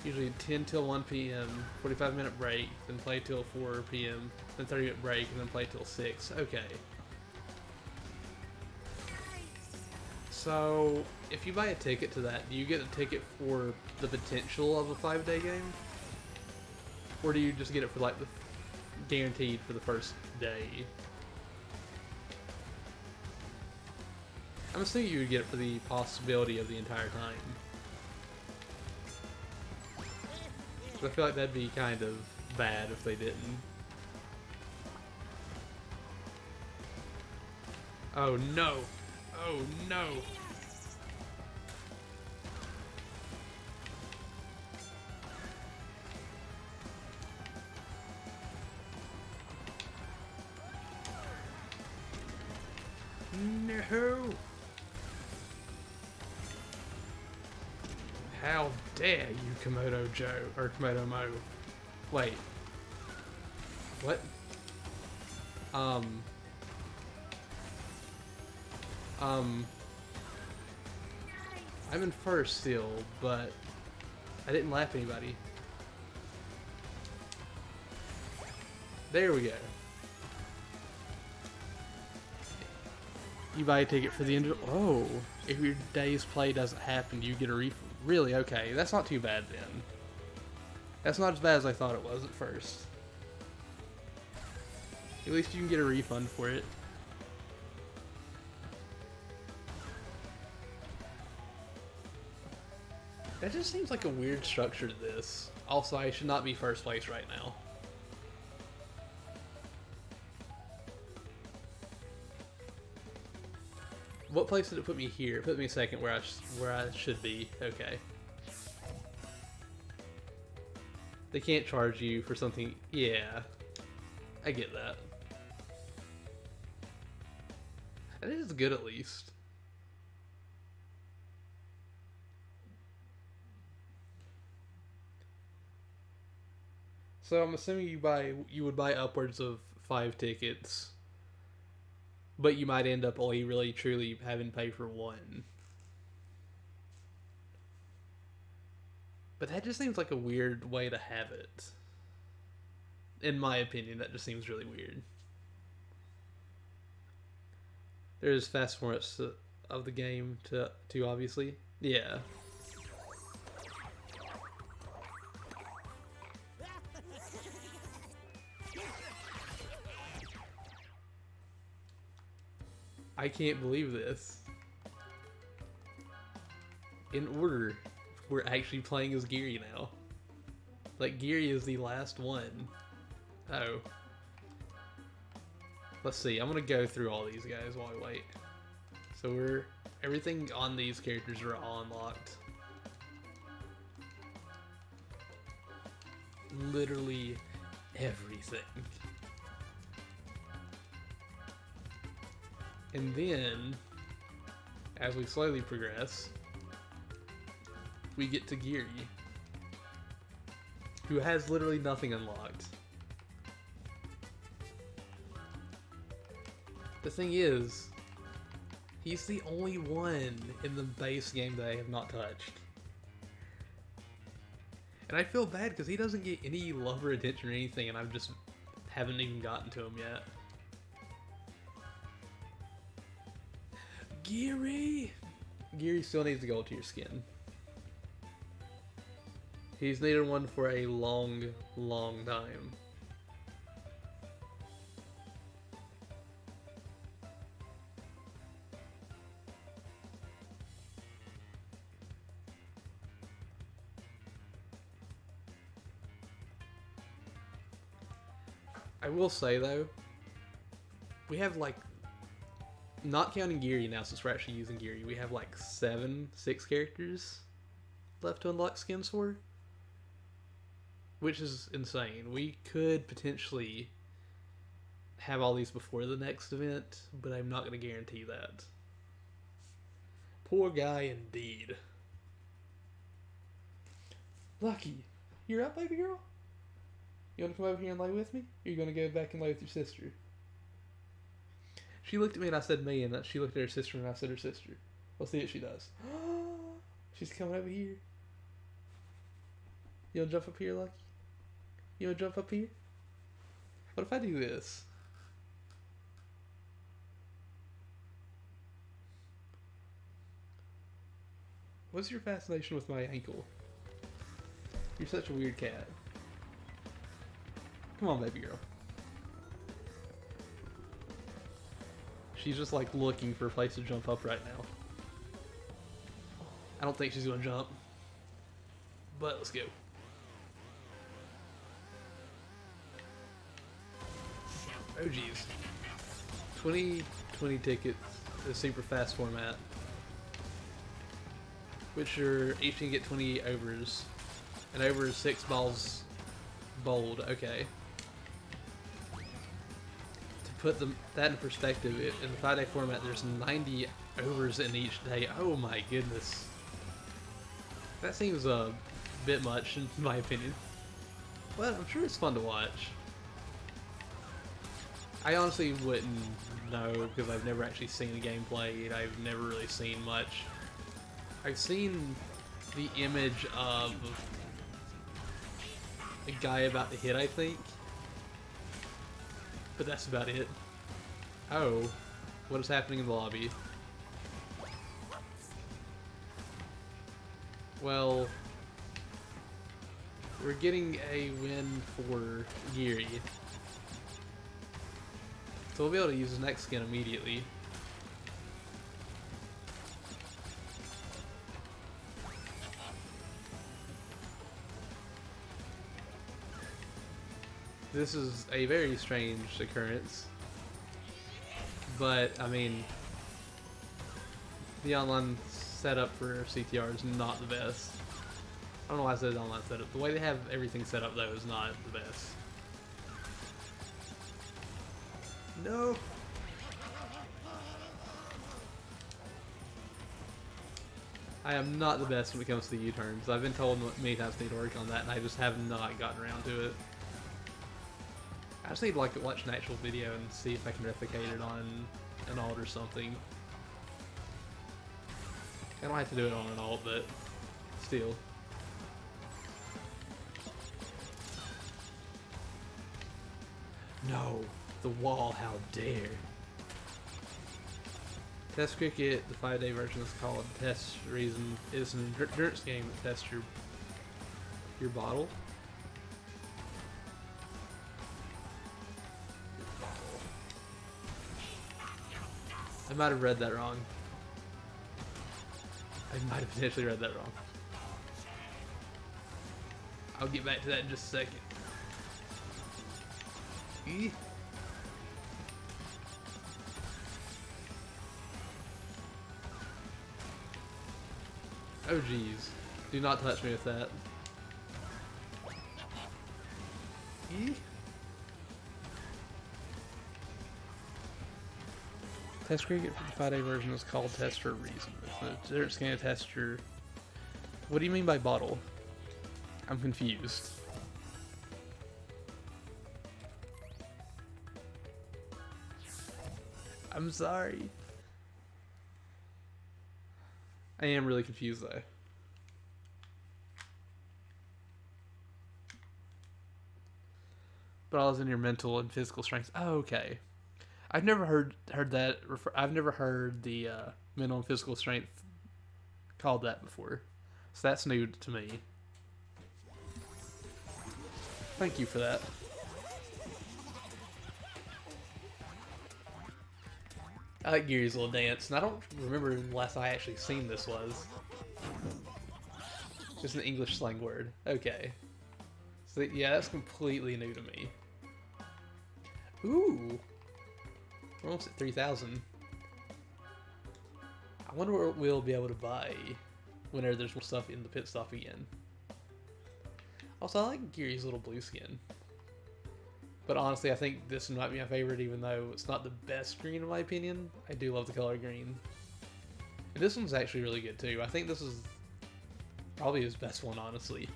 Usually 10 till 1 p.m., 45-minute break, then play till 4 p.m., then 30-minute break, and then play till 6. Okay. So, if you buy a ticket to that, do you get a ticket for the potential of a 5-day game? Or do you just get it for, like, the guaranteed for the first day? I'm assuming you would get it for the possibility of the entire time. I feel like that'd be kind of bad if they didn't. Oh no! Oh no! No! How dare you, Komodo Joe, or Komodo Mo. Wait. What? I'm in first still, but I didn't laugh at anybody. There we go. You buy a ticket for the end of... Oh! If your day's play doesn't happen, you get a refund. Really? Okay, that's not too bad then. That's not as bad as I thought it was at first. At least you can get a refund for it. That just seems like a weird structure to this. Also, I should not be first place right now. What place did it put me here? It put me second where I should be. Okay. They can't charge you for something. Yeah, I get that. That is good at least. So I'm assuming you would buy upwards of 5 tickets, but you might end up only really truly having to pay for 1. But that just seems like a weird way to have it. In my opinion, that just seems really weird. There's fast forwards of the game to obviously. Yeah. I can't believe this. In order, we're actually playing as Geary now. Like, Geary is the last one. Oh. Let's see, I'm gonna go through all these guys while I wait. So everything on these characters are all unlocked. Literally everything. And then, as we slowly progress, we get to Geary, who has literally nothing unlocked. The thing is, he's the only one in the base game that I have not touched. And I feel bad because he doesn't get any love or attention or anything, and I just haven't even gotten to him yet. Geary! Geary still needs to go to your skin. He's needed one for a long, long time. I will say though, we have like, not counting Geary now since we're actually using Geary, we have like 6 characters left to unlock skins for. Which is insane. We could potentially have all these before the next event, but I'm not going to guarantee that. Poor guy indeed. Lucky, you're up, baby girl? You want to come over here and lay with me? Or are you going to go back and lay with your sister? She looked at me and I said me, and she looked at her sister and I said her sister. Let's see what she does. She's coming over here. You want to jump up here, Lucky? You want to jump up here? What if I do this? What's your fascination with my ankle? You're such a weird cat. Come on, baby girl. She's just like looking for a place to jump up right now. I don't think she's gonna jump. But let's go. Oh geez. 20 tickets, the super fast format. Which are each can get 20 overs. And over is 6 balls bowled. Okay. To put that in perspective, in the 5-day format, there's 90 overs in each day. Oh my goodness. That seems a bit much, in my opinion. But I'm sure it's fun to watch. I honestly wouldn't know because I've never actually seen the game played. I've never really seen much. I've seen the image of a guy about to hit, I think. But that's about it. Oh, what is happening in the lobby? Well, we're getting a win for Geary. So we'll be able to use his next skin immediately. This is a very strange occurrence. But, I mean, the online setup for CTR is not the best. I don't know why I said online setup. The way they have everything set up, though, is not the best. No! I am not the best when it comes to the U-turns. I've been told many times I need to work on that, and I just have not gotten around to it. I just need to like watch an actual video and see if I can replicate it on an alt or something. I don't have to do it on an alt, but still. No, the wall, how dare. Test Cricket, the 5-day version is called Test Reason. It's an endurance game that tests your bottle. I might have read that wrong. I might have potentially read that wrong. I'll get back to that in just a second. E? Oh geez. Do not touch me with that. E? Test Cricket for the 5-day version is called Test for a reason. They're just going to test your... What do you mean by bottle? I'm confused. I'm sorry. I am really confused though. But I was in your mental and physical strength. Oh, okay. I've never heard that. I've never heard the mental and physical strength called that before, so that's new to me. Thank you for that. I like Geary's little dance, and I don't remember when the last time I actually seen this was. Just an English slang word. Okay. So yeah, that's completely new to me. Ooh. We're almost at 3,000. I wonder what we'll be able to buy whenever there's more stuff in the pit stop again. Also, I like Geary's little blue skin. But honestly, I think this one might be my favorite, even though it's not the best green in my opinion. I do love the color green. And this one's actually really good too. I think this is probably his best one, honestly.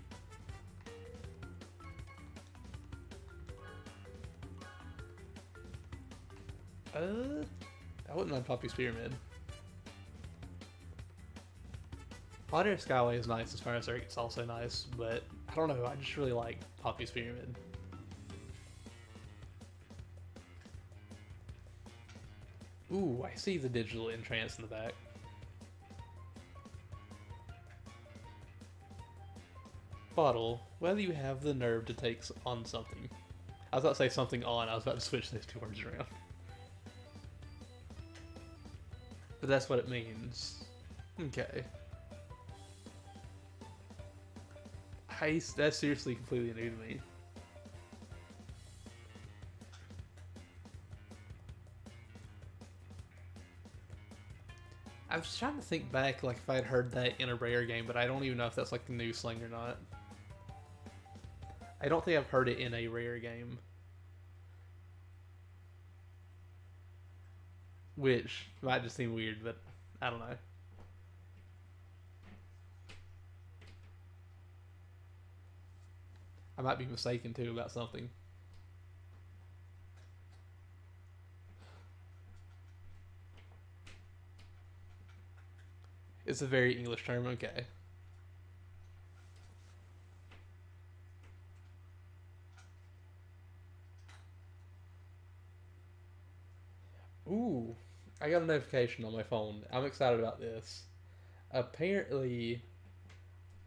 I wouldn't mind Poppy's Pyramid. Hot Air Skyway is nice as far as it's also nice, but I don't know, I just really like Poppy's Pyramid. Ooh, I see the digital entrance in the back. Bottle, whether you have the nerve to take on something. I was about to say something on, I was about to switch those two words around. But that's what it means. Okay. That's seriously completely new to me. I was trying to think back, like if I'd heard that in a rare game, but I don't even know if that's like the new slang or not. I don't think I've heard it in a rare game. Which might just seem weird, but I don't know. I might be mistaken too about something. It's a very English term, okay. Ooh, I got a notification on my phone. I'm excited about this. Apparently,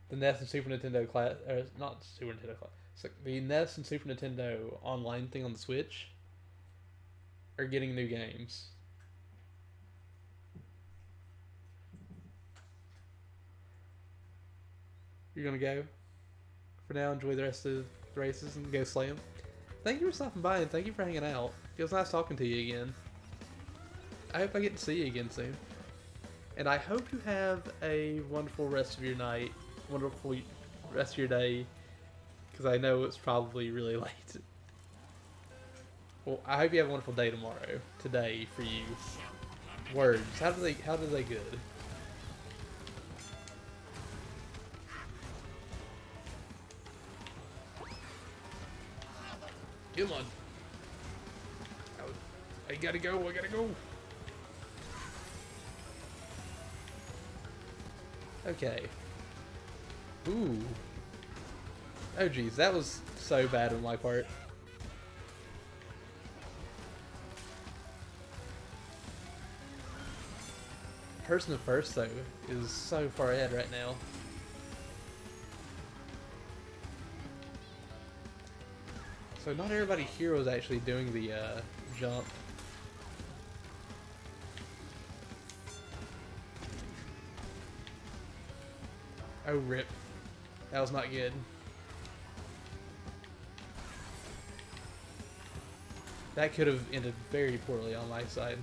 the NES and Super Nintendo class, or not Super Nintendo class, so the NES and Super Nintendo online thing on the Switch are getting new games. You're gonna go for now. Enjoy the rest of the races and go slay them. Thank you for stopping by and thank you for hanging out. It was nice talking to you again. I hope I get to see you again soon. And I hope you have a wonderful rest of your night, wonderful rest of your day, because I know it's probably really late. Well, I hope you have a wonderful day tomorrow. Today for you. Words. How do they good? Come on. I gotta go. Okay. Ooh. Oh geez, that was so bad on my part. Person of first though is so far ahead right now. So not everybody here was actually doing the jump. Oh rip. That was not good. That could have ended very poorly on my side.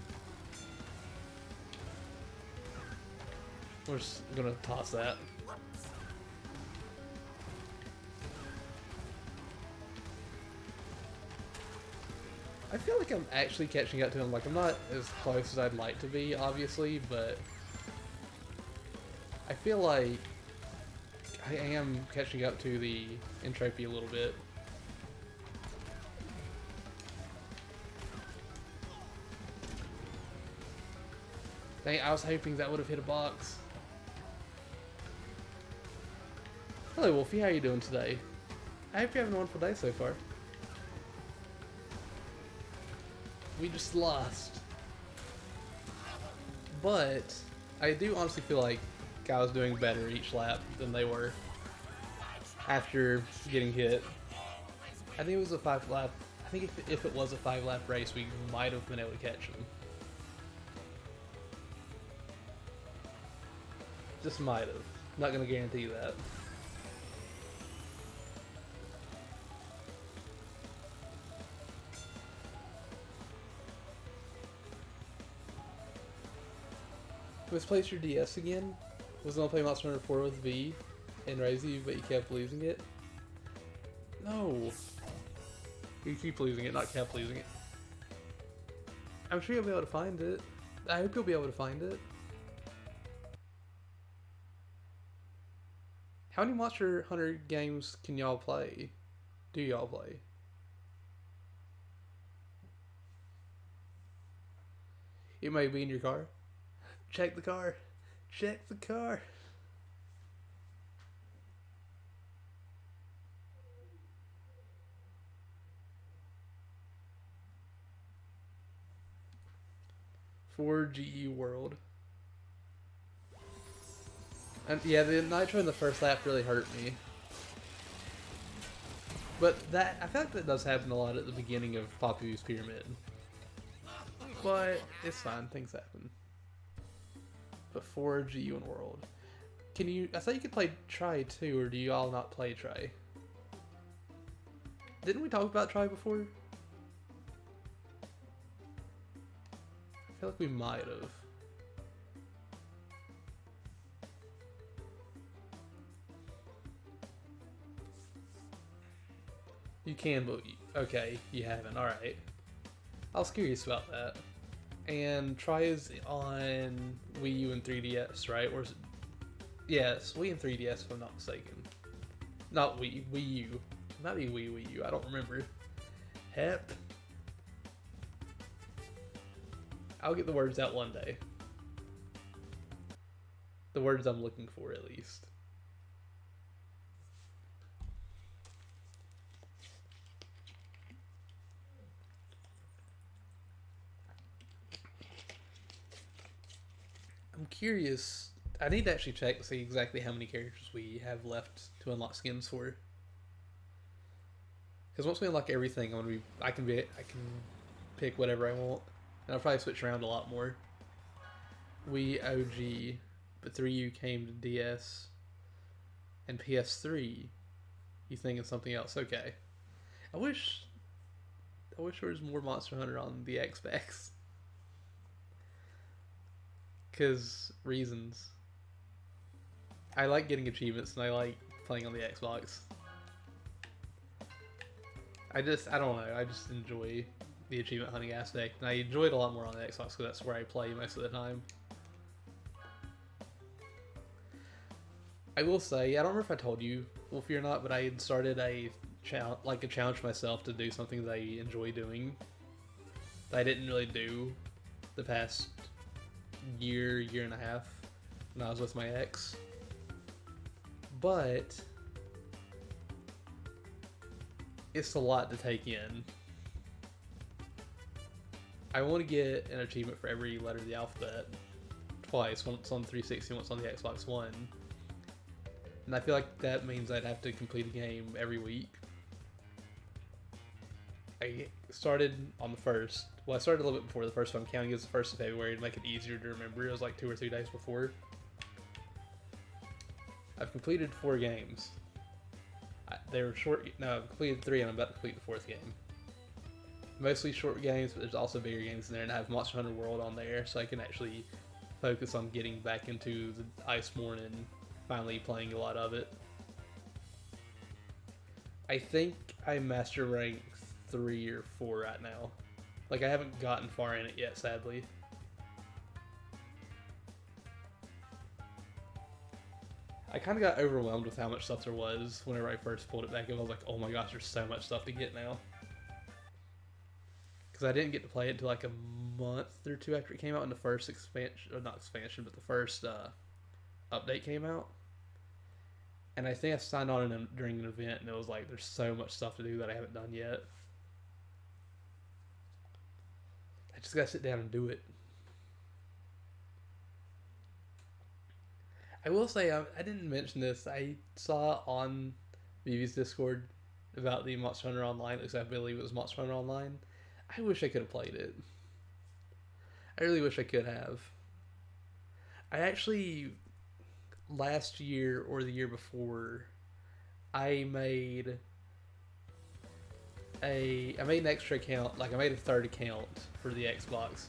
We're just gonna toss that. I feel like I'm actually catching up to him. Like, I'm not as close as I'd like to be, obviously, but I feel like I am catching up to the entropy a little bit. Dang, I was hoping that would have hit a box. Hello, Wolfie. How are you doing today? I hope you're having a wonderful day so far. We just lost. But I do honestly feel like I was doing better each lap than they were after getting hit. I think it was a 5-lap. I think if it was a 5-lap race, we might have been able to catch them. Just might have. Not gonna guarantee that. Misplaced your DS again? Was gonna play Monster Hunter 4 with V and raise you, but you kept losing it? No. You keep losing it, not kept losing it. I'm sure you'll be able to find it. I hope you'll be able to find it. How many Monster Hunter games can y'all play? Do y'all play? It may be in your car. Check the car. Check the car. For GE World. And yeah, the Nitro in the first lap really hurt me. But that, I feel like that does happen a lot at the beginning of Papu's Pyramid. But it's fine, things happen. But for GU and World. Can you, I thought you could play Try too, or do you all not play Try? Didn't we talk about Try before? I feel like we might have. You can, but okay, you haven't. Alright. I was curious about that. And Try is on Wii U and 3DS, right? Or is it... Yes, Wii and 3DS if I'm not mistaken. Not Wii U. It might be Wii U, I don't remember. Hep. I'll get the words out one day. The words I'm looking for, at least. I'm curious. I need to actually check to see exactly how many characters we have left to unlock skins for. Because once we unlock everything, I can pick whatever I want, and I'll probably switch around a lot more. Wii OG, but 3U came to DS and PS3. You thinking something else? Okay. I wish there was more Monster Hunter on the Xbox. Because reasons. I like getting achievements and I like playing on the Xbox. I don't know, I just enjoy the achievement hunting aspect, and I enjoy it a lot more on the Xbox because that's where I play most of the time. I will say, I don't remember if I told you, Wolfie, or not, but I had started a challenge for myself to do something that I enjoy doing that I didn't really do the past year and a half when I was with my ex. But it's a lot to take in. I want to get an achievement for every letter of the alphabet twice, once on 360, once on the Xbox One. And I feel like that means I'd have to complete a game every week. I started on the 1st. Well, I started a little bit before the 1st, so I'm counting as the 1st of February to make it easier to remember. It was like 2 or 3 days before. I've completed 4 games. They were short. No, I've completed 3 and I'm about to complete the 4th game. Mostly short games, but there's also bigger games in there, and I have Monster Hunter World on there, so I can actually focus on getting back into the Iceborne and finally playing a lot of it. I think I'm Master Rank 3 or 4 right now. Like, I haven't gotten far in it yet, sadly. I kind of got overwhelmed with how much stuff there was whenever I first pulled it back up. I was like, oh my gosh, there's so much stuff to get now. Because I didn't get to play it until like a month or 2 after it came out, and the first expansion, or not expansion, but the first update came out. And I think I signed on during an event, and it was like, there's so much stuff to do that I haven't done yet. I just gotta sit down and do it. I will say, I didn't mention this. I saw on BB's Discord about the Monster Hunter Online, at least I believe it was Monster Hunter Online. I wish I could have played it. I really wish I could have. I actually, last year or the year before, I made an extra account, like I made a 3rd account for the Xbox,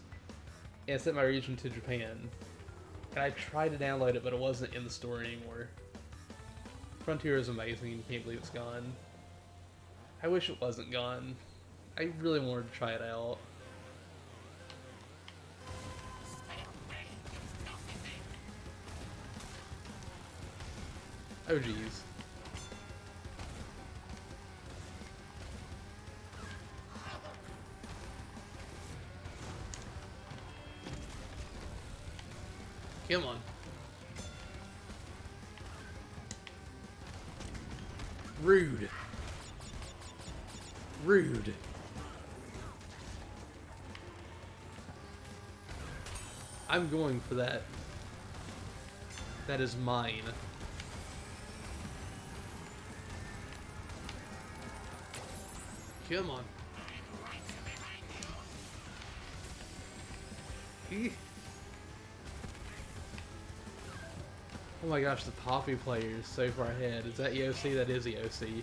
and set my region to Japan. And I tried to download it, but it wasn't in the store anymore. Frontier is amazing, you can't believe it's gone. I wish it wasn't gone. I really wanted to try it out. Oh geez. Come on. Rude. Rude. I'm going for that. That is mine. Come on. Eek. Oh my gosh, the Poppy player is so far ahead. Is that EOC? That is EOC.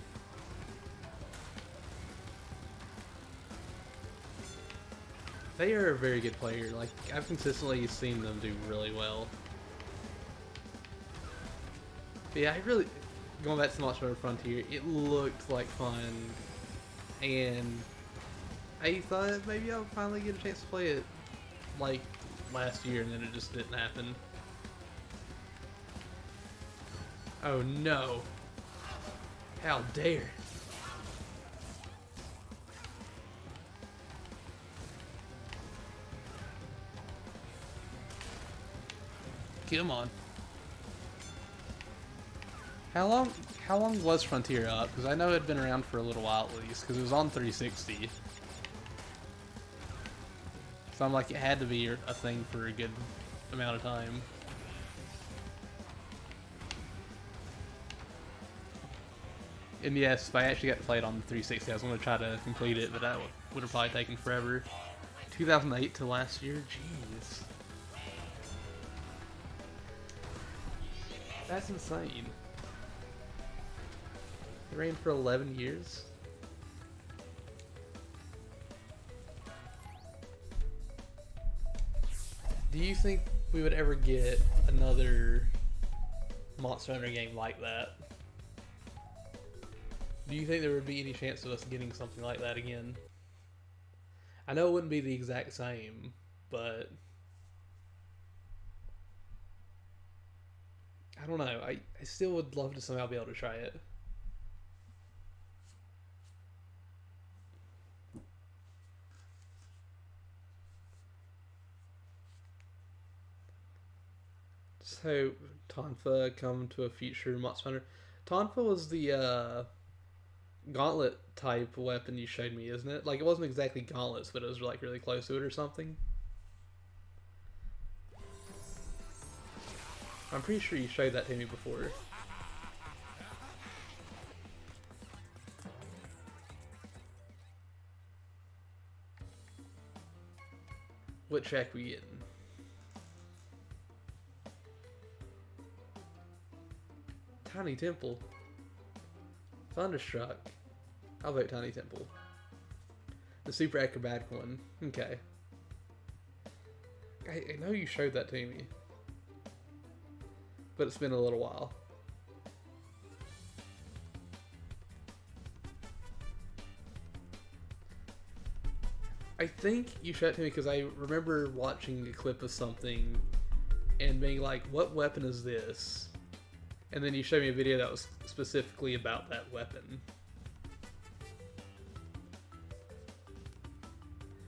They are a very good player. Like, I've consistently seen them do really well. But yeah, I really... Going back to Monster Hunter Frontier, it looked like fun. And I thought maybe I'll finally get a chance to play it, like, last year, and then it just didn't happen. Oh no. How dare. Come on. How long was Frontier up? Because I know it had been around for a little while at least, because it was on 360. So I'm like, it had to be a thing for a good amount of time. And yes, if I actually got to play it on the 360, I was going to try to complete it, but that would have probably taken forever. 2008 to last year? Jeez. That's insane. It ran for 11 years? Do you think we would ever get another Monster Hunter game like that? Do you think there would be any chance of us getting something like that again? I know it wouldn't be the exact same, but... I don't know. I still would love to somehow be able to try it. So, Tonfa come to a future Monster Hunter. Tonfa was the gauntlet type weapon you showed me, isn't it? Like, it wasn't exactly gauntlets, but it was like really close to it or something. I'm pretty sure you showed that to me before. What track we getting? Tiny Temple. Thunderstruck. I'll vote Tiny Temple. The super acrobatic one. Okay. I know you showed that to me. But it's been a little while. I think you showed it to me because I remember watching a clip of something and being like, what weapon is this? And then you showed me a video that was specifically about that weapon.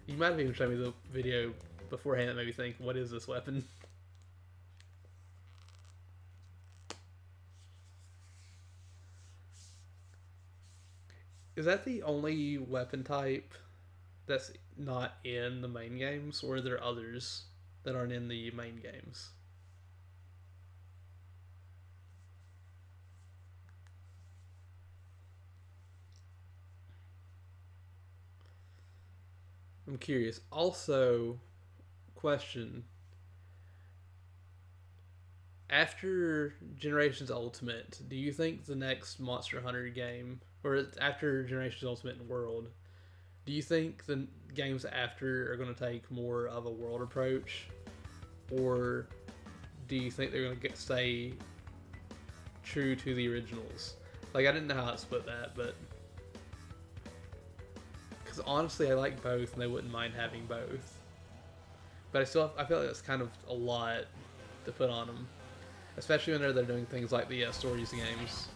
You might have even shown me the video beforehand that made me think, what is this weapon? Is that the only weapon type that's not in the main games, or are there others that aren't in the main games? I'm curious. Also, question. After Generations Ultimate, do you think the next Monster Hunter game, or after Generations Ultimate and World, do you think the games after are going to take more of a world approach? Or do you think they're going to stay true to the originals? Like, I didn't know how to split that, but... Because honestly, I like both, and I wouldn't mind having both. But I feel like that's kind of a lot to put on them, especially when they're doing things like the stories games.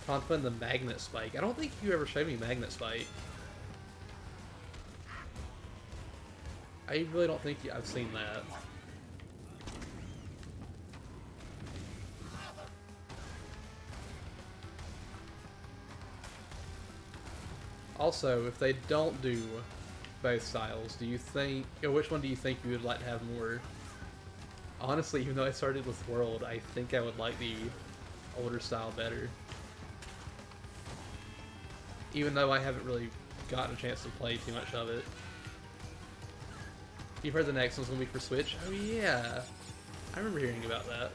Content the magnet spike. I don't think you ever showed me magnet spike. I really don't think I've seen that. Also, if they don't do both styles, do you think, or which one do you think you would like to have more? Honestly, even though I started with World, I think I would like the older style better. Even though I haven't really gotten a chance to play too much of it. You've heard the next one's gonna be for Switch? Oh yeah! I remember hearing about that.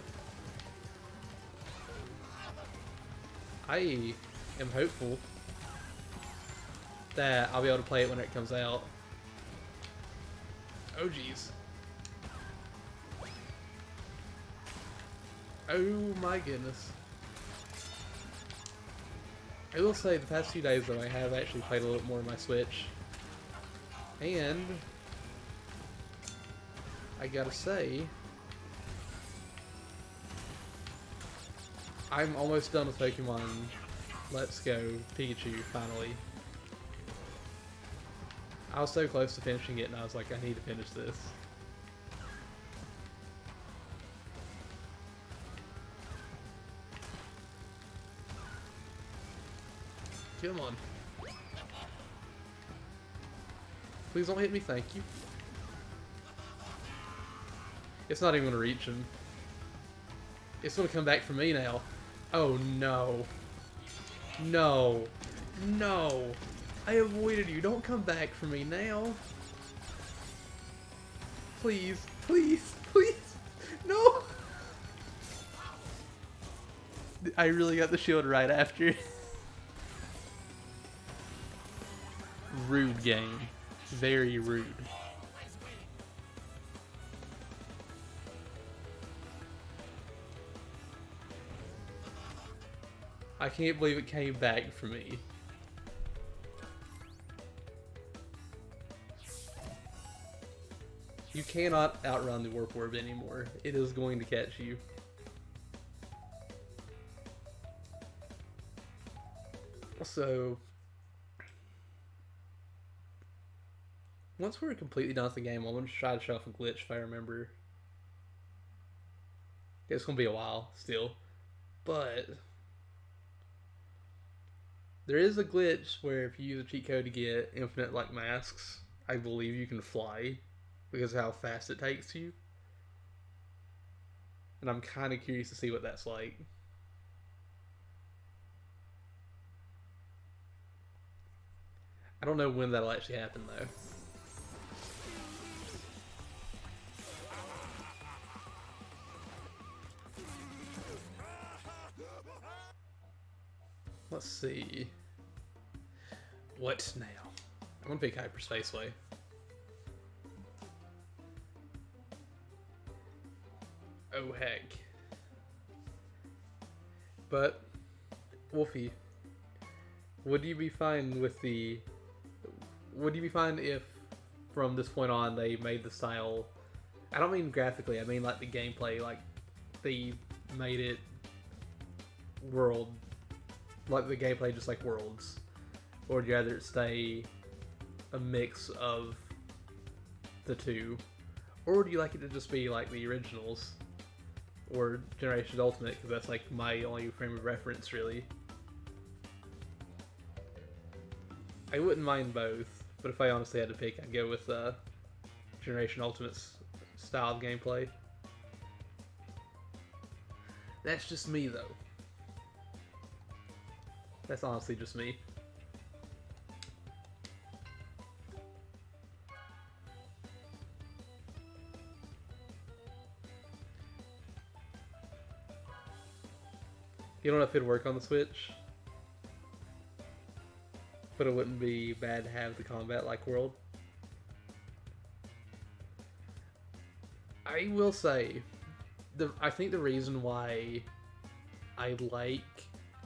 I am hopeful that I'll be able to play it when it comes out. Oh jeez. Oh my goodness. I will say the past few days though I have actually played a little bit more on my Switch. And I gotta say, I'm almost done with Pokemon Let's Go Pikachu finally. I was so close to finishing it and I was like, I need to finish this. Come on. Please don't hit me, thank you. It's not even gonna reach him. It's gonna come back for me now. Oh no. No. No. I avoided you. Don't come back for me now. Please. Please. Please. No. I really got the shield right after. Rude game. Very rude. I can't believe it came back for me. You cannot outrun the Warp Orb anymore. It is going to catch you. So, once we're completely done with the game, I'm going to try to show off a glitch if I remember. It's going to be a while still. But there is a glitch where if you use a cheat code to get infinite like masks, I believe you can fly because of how fast it takes you. And I'm kind of curious to see what that's like. I don't know when that'll actually happen though. Let's see. What now? I'm gonna pick Hyperspace Way. Oh heck. But, Wolfie, would you be fine with the... Would you be fine if, from this point on, they made the style... I don't mean graphically, I mean like the gameplay, like, they made it world... Like the gameplay just like Worlds? Or would you rather it stay a mix of the two? Or would you like it to just be like the originals? Or Generation Ultimate, because that's like my only frame of reference really. I wouldn't mind both, but if I honestly had to pick, I'd go with Generation Ultimate's style of gameplay. That's just me though. That's honestly just me. You don't know if it'd work on the Switch, but it wouldn't be bad to have the combat like World. I will say, I think the reason why I like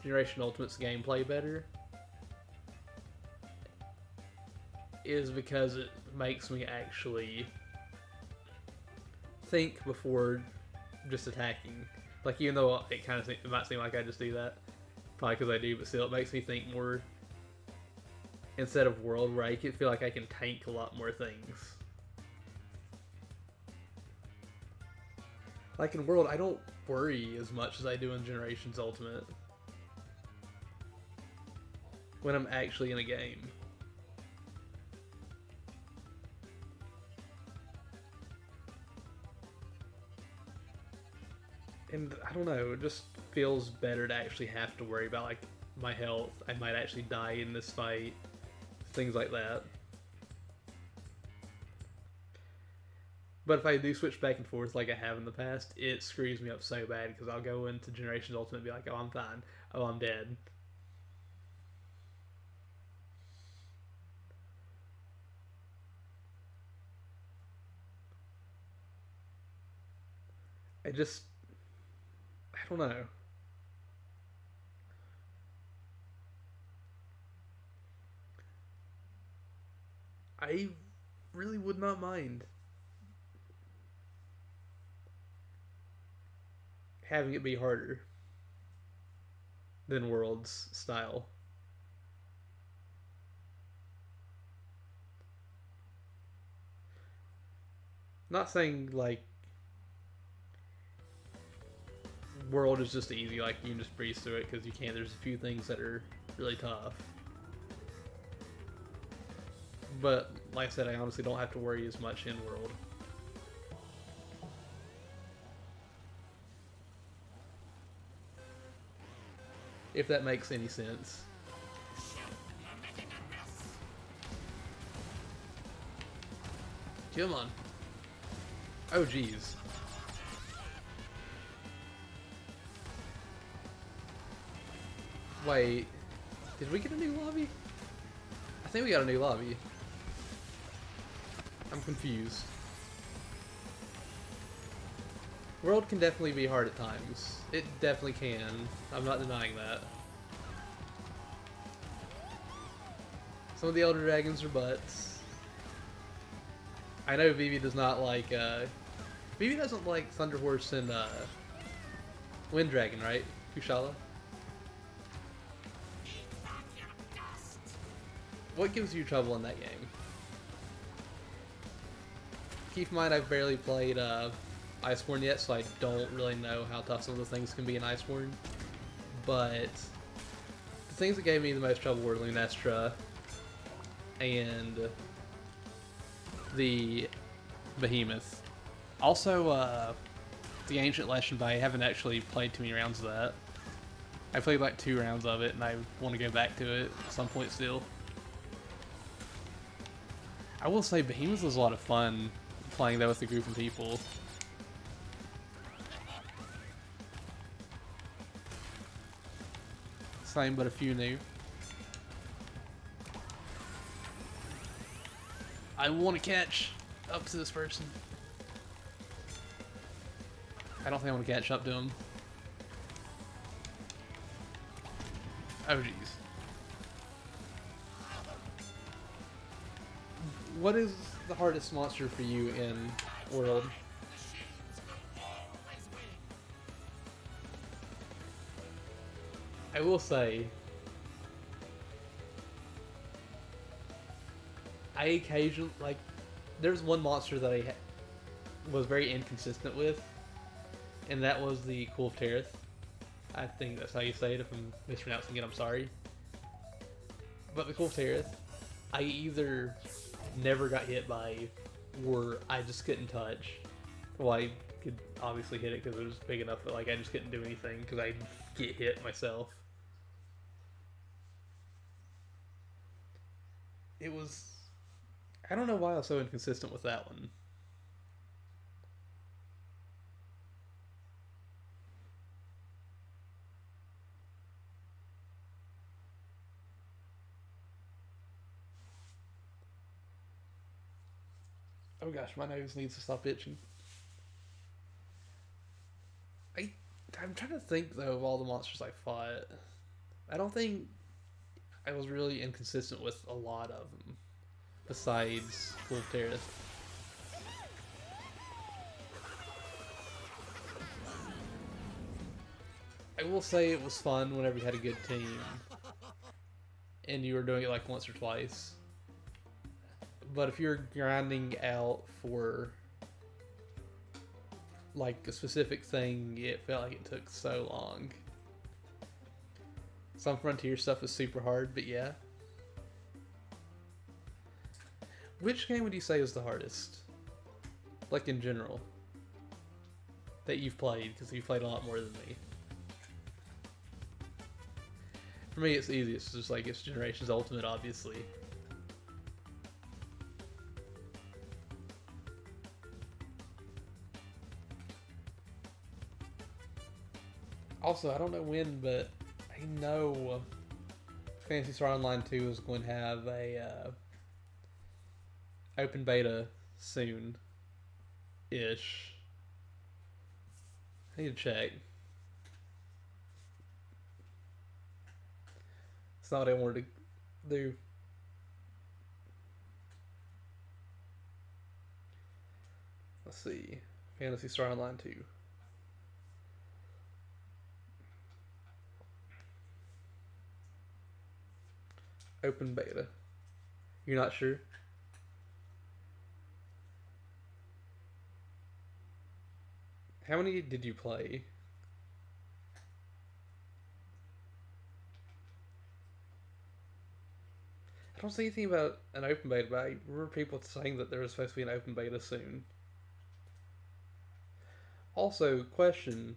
Generation Ultimate's gameplay better is because it makes me actually think before just attacking. Like, even though it might seem like I just do that, probably because I do, but still, it makes me think more instead of World, where I can feel like I can tank a lot more things. Like in World, I don't worry as much as I do in Generations Ultimate when I'm actually in a game. And I don't know, it just feels better to actually have to worry about like my health. I might actually die in this fight. Things like that. But if I do switch back and forth like I have in the past, it screws me up so bad because I'll go into Generations Ultimate and be like, oh, I'm fine. Oh, I'm dead. I don't know. I really would not mind having it be harder than World's style. Not saying like World is just easy, like you can just breeze through it because you can. There's a few things that are really tough. But like I said, I honestly don't have to worry as much in World. If that makes any sense. Come on. Oh, jeez. Wait. Did we get a new lobby? I think we got a new lobby. I'm confused. World can definitely be hard at times. It definitely can. I'm not denying that. Some of the Elder Dragons are butts. I know Vivi does not like, Vivi doesn't like Thunder Horse and, Wind Dragon, right? Kushala? What gives you trouble in that game? Keep in mind I've barely played, Iceborne yet, so I don't really know how tough some of the things can be in Iceborne. But the things that gave me the most trouble were Lunestra and the Behemoth. Also, the Ancient Lesson, but I haven't actually played too many rounds of that. I played like 2 rounds of it, and I want to go back to it at some point still. I will say Behemoth was a lot of fun playing that with a group of people. Same, but a few new. I want to catch up to this person. I don't think I want to catch up to him. Oh, jeez. What is the hardest monster for you in World? I will say, I occasionally, like, there's one monster that I was very inconsistent with, and that was the Kulftareth. I think that's how you say it. If I'm mispronouncing it, I'm sorry. But the Kulftareth, I either never got hit by, or I just couldn't touch. Well, I could obviously hit it because it was big enough, but like I just couldn't do anything because I'd get hit myself. It was... I don't know why I was so inconsistent with that one. Oh gosh, my nose needs to stop itching. I'm trying to think though of all the monsters I fought. I don't think I was really inconsistent with a lot of them. besides Wolf Terrace. I will say it was fun whenever you had a good team and you were doing it like once or twice. But if you're grinding out for like a specific thing, it felt like it took so long. Some Frontier stuff is super hard, but yeah. Which game would you say is the hardest? Like in general. That you've played, because you've played a lot more than me. For me, it's easy. It's just like it's Generations Ultimate, obviously. Also, I don't know when, but I know Phantasy Star Online 2 is going to have a open beta soon-ish. I need to check. It's not what I wanted to do. Let's see. Phantasy Star Online 2. Open beta. You're not sure? How many did you play? I don't see anything about an open beta, but I remember people saying that there was supposed to be an open beta soon. Also, question.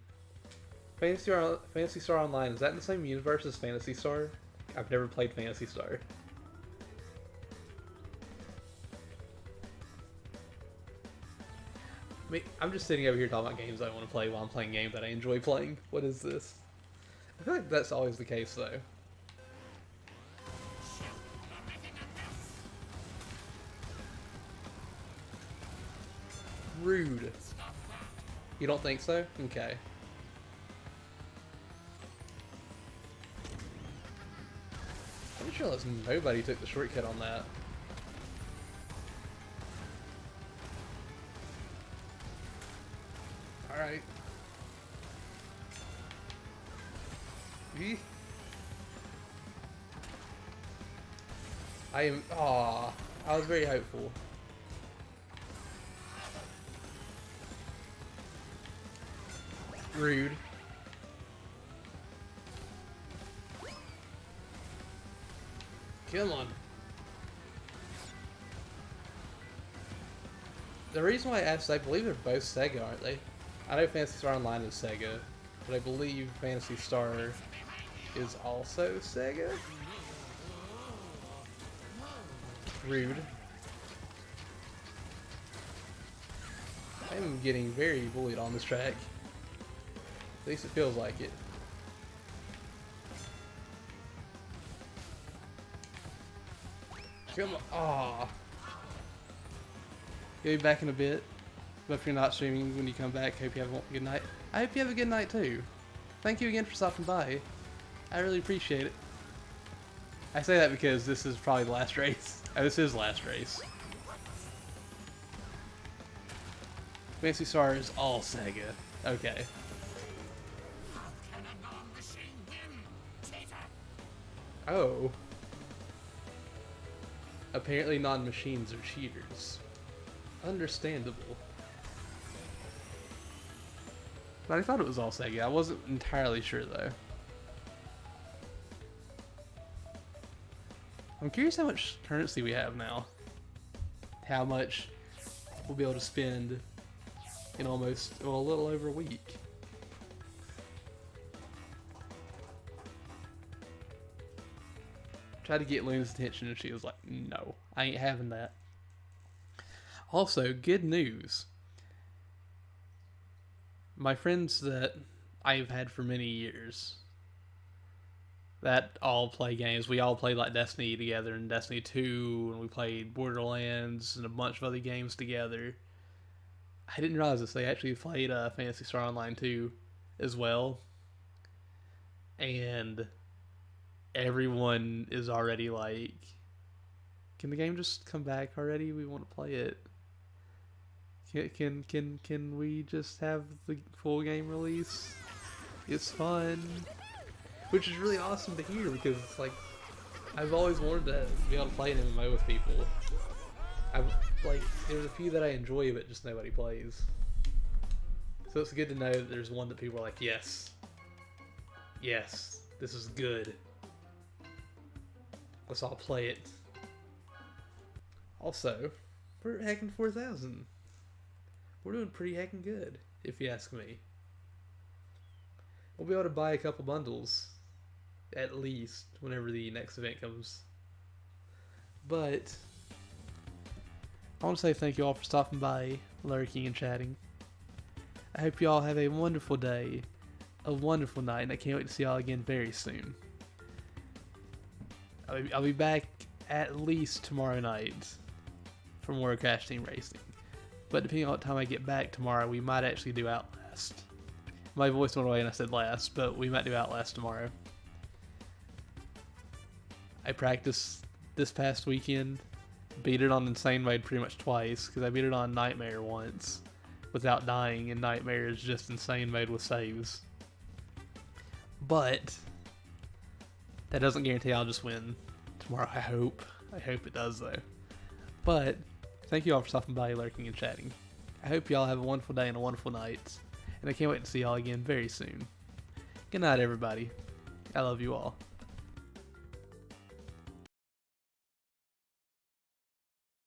Phantasy Star Online, is that in the same universe as Phantasy Star? I've never played Phantasy Star. I mean, I'm just sitting over here talking about games I want to play while I'm playing games that I enjoy playing. What is this? I feel like that's always the case, though. Rude. You don't think so? Okay. I'm pretty sure nobody took the shortcut on that. Alright. I am. Aw. I was very hopeful. Rude. Come on. The reason why I asked, I believe they're both Sega, aren't they? I know Phantasy Star Online is Sega, but I believe Phantasy Star is also Sega? Rude. I'm getting very bullied on this track. At least it feels like it. Come on. Aww. You'll be back in a bit. But if you're not streaming when you come back, hope you have a good night. I hope you have a good night too. Thank you again for stopping by. I really appreciate it. I say that because this is probably the last race. Oh, this is the last race. Phantasy Star is all Sega. Okay. Oh. Apparently non-machines are cheaters. Understandable. But I thought it was all Sega. I wasn't entirely sure though. I'm curious how much currency we have now. How much we'll be able to spend in almost, well, a little over a week. Tried to get Luna's attention and she was like, no, I ain't having that. Also, good news. My friends that I've had for many years that all play games, we all played like Destiny together and Destiny 2, and we played Borderlands and a bunch of other games together. I didn't realize this, they actually played Phantasy Star Online 2 as well. And everyone is already like Can the game just come back already? We want to play it. Can we just have the full game release? It's fun, which is really awesome to hear because like I've always wanted to be able to play an MMO with people. There's a few that I enjoy, but just nobody plays. So it's good to know that there's one that people are like, yes, this is good. Let's all play it. Also, we're hacking 4,000. We're doing pretty heckin' good, if you ask me. We'll be able to buy a couple bundles, at least, whenever the next event comes. But I want to say thank you all for stopping by, lurking, and chatting. I hope you all have a wonderful day, a wonderful night, and I can't wait to see y'all again very soon. I'll be back at least tomorrow night for more Crash Team Racing. But depending on what time I get back tomorrow, we might actually do Outlast. My voice went away and I said last, but we might do Outlast tomorrow. I practiced this past weekend, beat it on Insane Mode pretty much twice, because I beat it on Nightmare once without dying, and Nightmare is just Insane Mode with saves. But that doesn't guarantee I'll just win tomorrow, I hope. I hope it does, though. But thank you all for stopping by, lurking, and chatting. I hope y'all have a wonderful day and a wonderful night, and I can't wait to see y'all again very soon. Good night, everybody. I love you all.